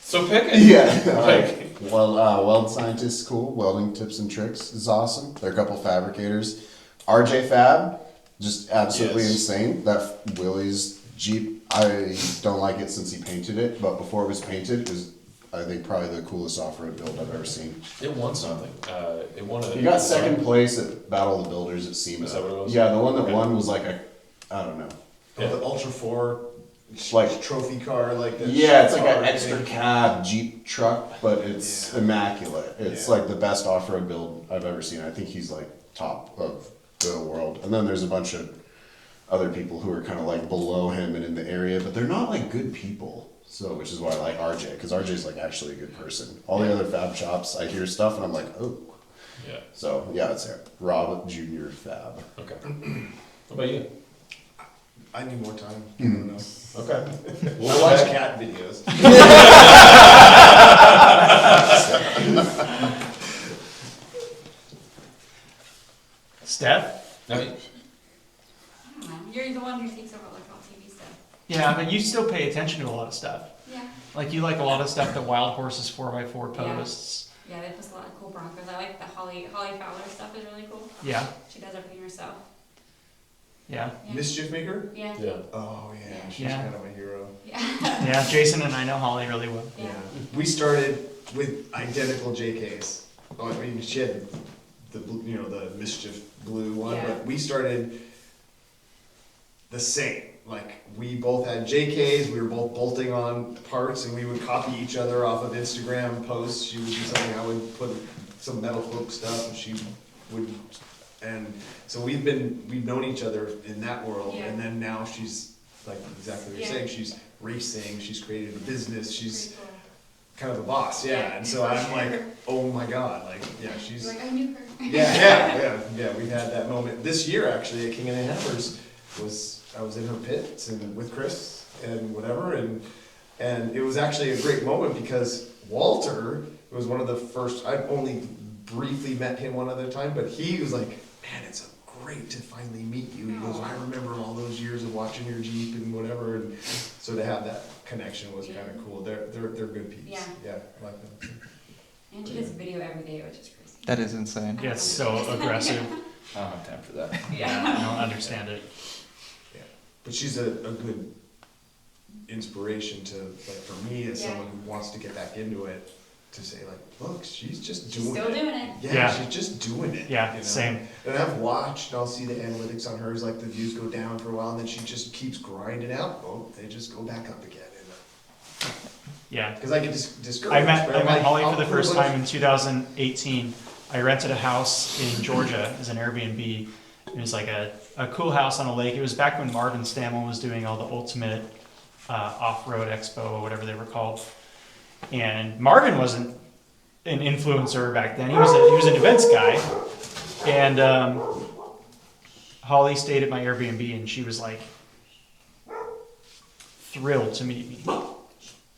So pick it. Yeah. Like, well, weld scientists, cool. Welding tips and tricks is awesome. There are a couple fabricators. RJ Fab, just absolutely Yes. insane. That Willie's Jeep, I don't like it since he painted it, but before it was painted, it was, I think, probably the coolest off-road build I've ever seen. It won something. It won a. He got second place at Battle of the Builders at SEMA. Is that what it was? Yeah, the one that Okay. won was like a, I don't know. Oh, the Ultra 4 Like- trophy car, like that. Yeah, it's like an car extra thing. cab Jeep truck, but it's Yeah. immaculate. It's Yeah. like the best off-road build I've ever seen. I think he's like top of the world. And then there's a bunch of other people who are kind of like below him and in the area, but they're not like good people. So, which is why I like RJ, because RJ's like actually a good person. All the other fab shops, I hear stuff and I'm like, oh. Yeah. So yeah, it's there. Rob Jr. Fab. Okay. What about you? I need more time. I don't know. Okay. I watch cat videos. Steph? I mean, I don't know. You're the one who takes over like all TV stuff. Yeah, but you still pay attention to a lot of stuff. Yeah. Like you like a lot of stuff that Wild Horses 4x4 Yeah. posts. Yeah, they post a lot of cool Broncos. I like the Holly Fowler stuff is really cool. Yeah, She does everything herself. yeah, Yeah. Mischief Maker? Yeah. yeah. Oh yeah, she's Yeah. kind of my hero. Yeah. yeah. Jason and I know Holly really well. Yeah. We started with identical JKs. Oh, I mean, she had the the Mischief blue one, Yeah. but we started the same. Like we both had JKs. We were both bolting on parts, and we would copy each other off of Instagram posts. She would do something. I would put some metal cloak stuff, and she would. And so we've known each other in that world, Yeah. and then now she's like exactly what you're Yeah. saying. She's racing. She's created a business. She's Pretty cool. kind of the boss, yeah. Yeah. And so I'm like, oh my god, like, yeah, she's, You're like, I knew her. yeah. We've had that moment this year actually at King of the Hammers. I was in her pits and with Chris and whatever, and it was actually a great moment because Walter was one of the first. I've only briefly met him one other time, but he was like, man, it's great to finally meet you. He goes, I remember all those years of watching your Jeep and whatever, and so to have that connection was kind of cool. They're good peeps. Yeah. I like them. And she does video every day, which is crazy. That is insane. Yeah, it's so aggressive. I don't have time for that. I don't understand it. But she's a good inspiration to, like, for me as someone who wants to get back into it, to say like, look, she's just She's doing still it. doing it. Yeah. She's just doing it. Yeah, you know? same. And I've watched, and I'll see the analytics on hers, like the views go down for a while, and then she just keeps grinding out. Oh, they just go back up again. Yeah. Because I get discouraged. I met but I'm like, Holly I'll for the put a first bunch- time in 2018. I rented a house in Georgia as an Airbnb. It was like a cool house on a lake. It was back when Marvin Stammel was doing all the Ultimate Off-Road Expo or whatever they were called. And Marvin wasn't an influencer back then. He was an events guy. And Holly stayed at my Airbnb, and she was like thrilled to meet me.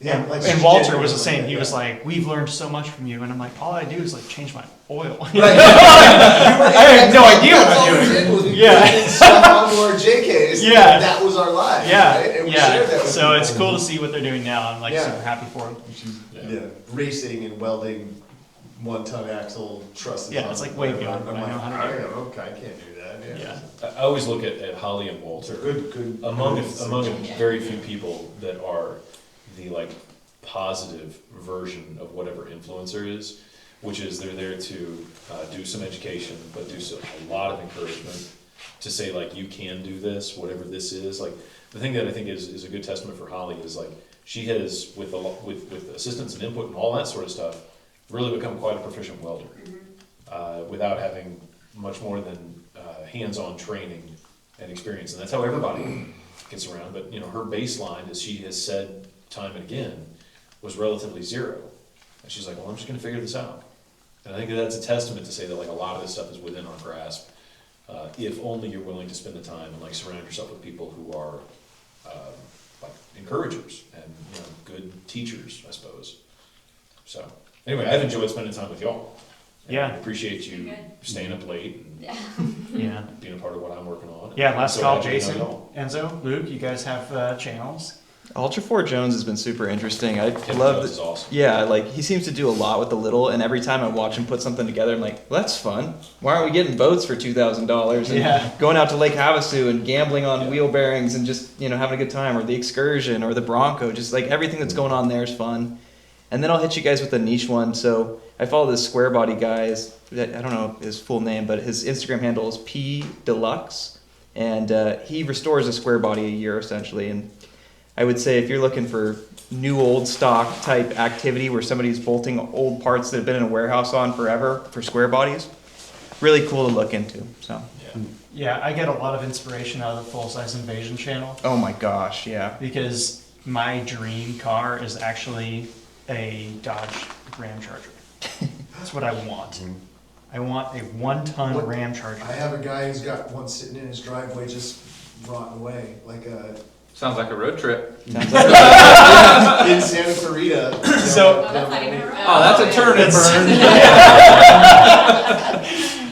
Yeah, And, like and she Walter did was the really, same. He was yeah. like, "We've learned so much from you," and I'm like, "All I do is like change my oil." Right. I had no idea what That's all I'm we doing. did was we Yeah. put stuff onto our JKs. Yeah. And that was our life. Yeah, Right? And we shared that yeah. with So people. it's cool to see what they're doing now. I'm like Yeah. super happy for them. Yeah, racing and welding 1-ton axle trusses. Yeah, on it's like it. way I'm beyond what I like, know how to do. Okay, I can't do that. Yeah. I always look at Holly and Walter. Good. Among Yeah. very few people that are the like positive version of whatever influencer is, which is they're there to do some education, but do a lot of encouragement to say like you can do this, whatever this is. Like the thing that I think is a good testament for Holly is like she has with assistance and input and all that sort of stuff really become quite a proficient welder without having much more than hands-on training and experience, and that's how everybody gets around. But you know, her baseline, as she has said time and again, was relatively zero, and she's like, well, I'm just going to figure this out. And I think that's a testament to say that like a lot of this stuff is within our grasp, if only you're willing to spend the time and like surround yourself with people who are like encouragers and you know good teachers, I suppose. So anyway, I've enjoyed spending time with y'all. And Yeah. I appreciate you Good. staying up late and Yeah. Yeah. being a part of what I'm working on. Yeah. I'm Last so call, happy to know Jason, y'all. Enzo, Luke. You guys have channels. Ultra 4 Jones has been super interesting. I Kevin love Jones that. is awesome. Yeah, like he seems to do a lot with the little, and every time I watch him put something together, I'm like, well, that's fun. Why aren't we getting boats for $2,000 and Yeah. going out to Lake Havasu and gambling on Yeah. wheel bearings and just having a good time, or the excursion or the Bronco, just like everything that's going on there is fun. And then I'll hit you guys with a niche one. So I follow this square body guy. I don't know his full name, but his Instagram handle is P Deluxe, and he restores a square body a year essentially. And I would say if you're looking for new old stock type activity where somebody's bolting old parts that have been in a warehouse on forever for square bodies, really cool to look into. So, Yeah, I get a lot of inspiration out of the Full Size Invasion channel oh my gosh, yeah. because my dream car is actually a Dodge Ram Charger. That's what I want. I want a 1-ton What- Ram Charger. I have a guy who's got one sitting in his driveway just rotting away, like Sounds like a road trip. in Santa Clarita. So- Oh, that's not even a road. Oh, that's a turn and burn.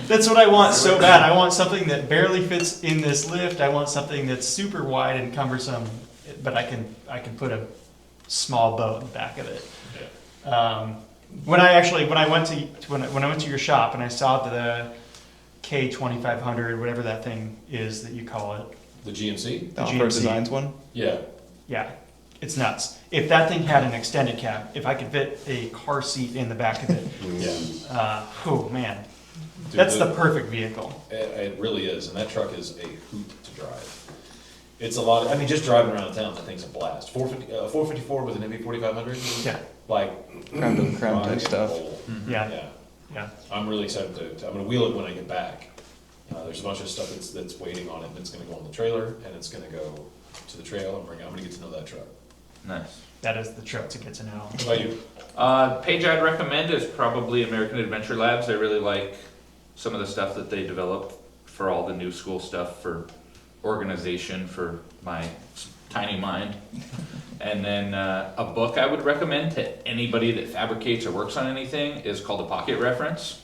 That's what I want so bad. I want something that barely fits in this lift. I want something that's super wide and cumbersome, but I can put a small boat in the back of it. When I went to your shop and I saw the K2500, whatever that thing is that you call it, The GMC? The Off-Road Designs one? Yeah. yeah, it's nuts. If that thing had an extended cab, if I could fit a car seat in the back of it, Yeah. oh man, Dude, that's the perfect vehicle. It really is, and that truck is a hoot to drive. It's a lot, I mean, just driving around town, that thing's a blast. 454 with an MV4500? Yeah, Creme de la creme type stuff. yeah, Yeah. yeah. I'm really excited I'm gonna wheel it when I get back. There's a bunch of stuff that's waiting on it, and it's gonna go on the trailer, and it's gonna go to the trail, and I'm gonna get to know that truck. Nice. That is the truck to get to know. What about you? Page I'd recommend is probably American Adventure Labs. I really like some of the stuff that they develop for all the new school stuff for organization for my tiny mind. And then a book I would recommend to anybody that fabricates or works on anything is called A Pocket Reference.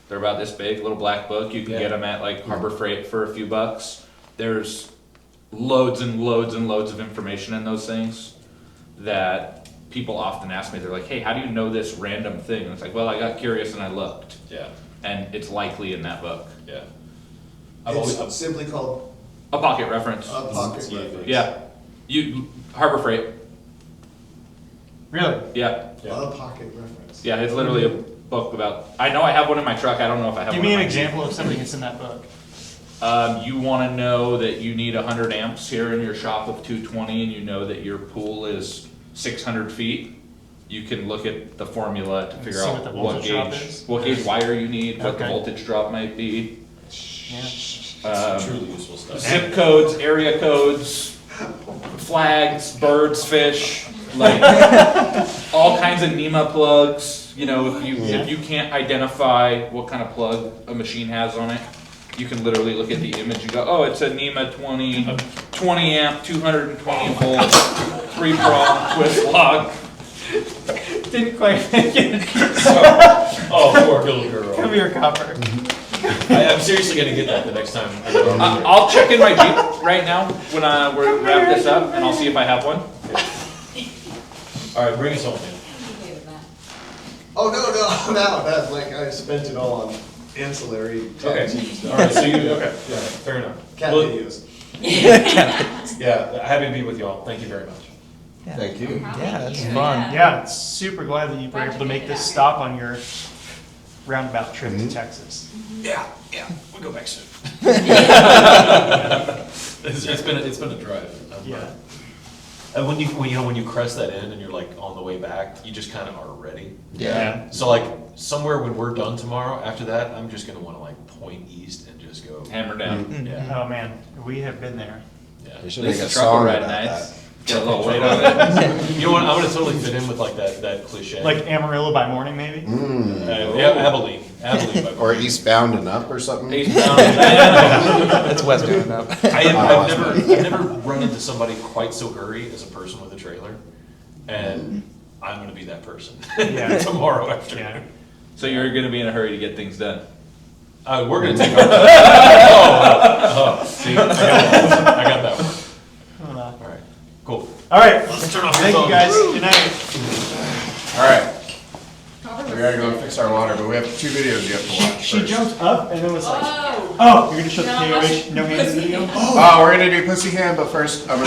They're about this big, little black book. You can get them at like Harbor Freight for a few bucks. There's loads and loads and loads of information in those things that people often ask me. They're like, hey, how do you know this random thing? And it's like, well, I got curious and I looked. Yeah, And it's likely in that book. yeah. It's simply called A Pocket Reference. a pocket reference. Yeah. Harbor Freight. Really? Yeah. A pocket reference. Yeah, it's literally a book about, I know I have one in my truck. I don't know if I have Give one me in an my example of something that's in that book. You want to know that you need 100 amps here in your shop of 220 and you know that your pool is 600 feet. You can look at the formula to figure see out what the what voltage drop gauge, is? what gauge wire you need, what the Okay. voltage drop might be. Yeah. Truly useful stuff. Zip codes, area codes, flags, birds, fish, like all kinds of NEMA plugs. You know, if you can't identify what kind of plug a machine has on it, you can literally look at the image and go, oh, it's a NEMA 20 amp, 220 volt, 3-prong twist lock. Didn't quite make it. Oh, poor little girl. Come here, Copper. I'm seriously gonna get that the next time I go over there. I'll check in my Jeep right now when we wrap this up, and I'll see if I have one. All right, bring us home, man. Oh, no, I'm out. That, like, I spent it all on ancillary Okay. tag team stuff. All right, so okay, yeah, fair enough. Cat Well, videos. Yeah, happy to be with y'all. Thank you very much. Thank you. Yeah, it's fun. Yeah, super glad that you were Glad able you to made make it this out stop on your roundabout trip to Texas. Yeah, we'll go back soon. It's been a drive. Yeah. And when you crest that in and you're like on the way back, you just kind of are ready. Yeah. So like somewhere when we're done tomorrow, after that, I'm just gonna want to like point east and just go. Hammer down. Yeah. Oh man, we have been there. Yeah. They should At least make a the truck will song ride about nice. that. Get a little weight on it. You know what? I'm gonna totally fit in with like that cliche. Like Amarillo by morning, maybe? Abilene by Or Eastbound and Up or something. Eastbound. That's west doing up. I've never run into somebody quite so hurry as a person with a trailer, and I'm gonna be that person Yeah. tomorrow afternoon. Yeah. So you're gonna be in a hurry to get things done. We're gonna take our. See, I got that one. All right, cool. All right. Let's turn off the Thank you phone. guys. Good night. All right. We gotta go and fix our water, but we have 2 videos you have to watch. She first. jumped up and then was like, Oh. oh, you're gonna show the No, KOH no hands video? Oh, we're gonna do Pussy Hand, but first I'm gonna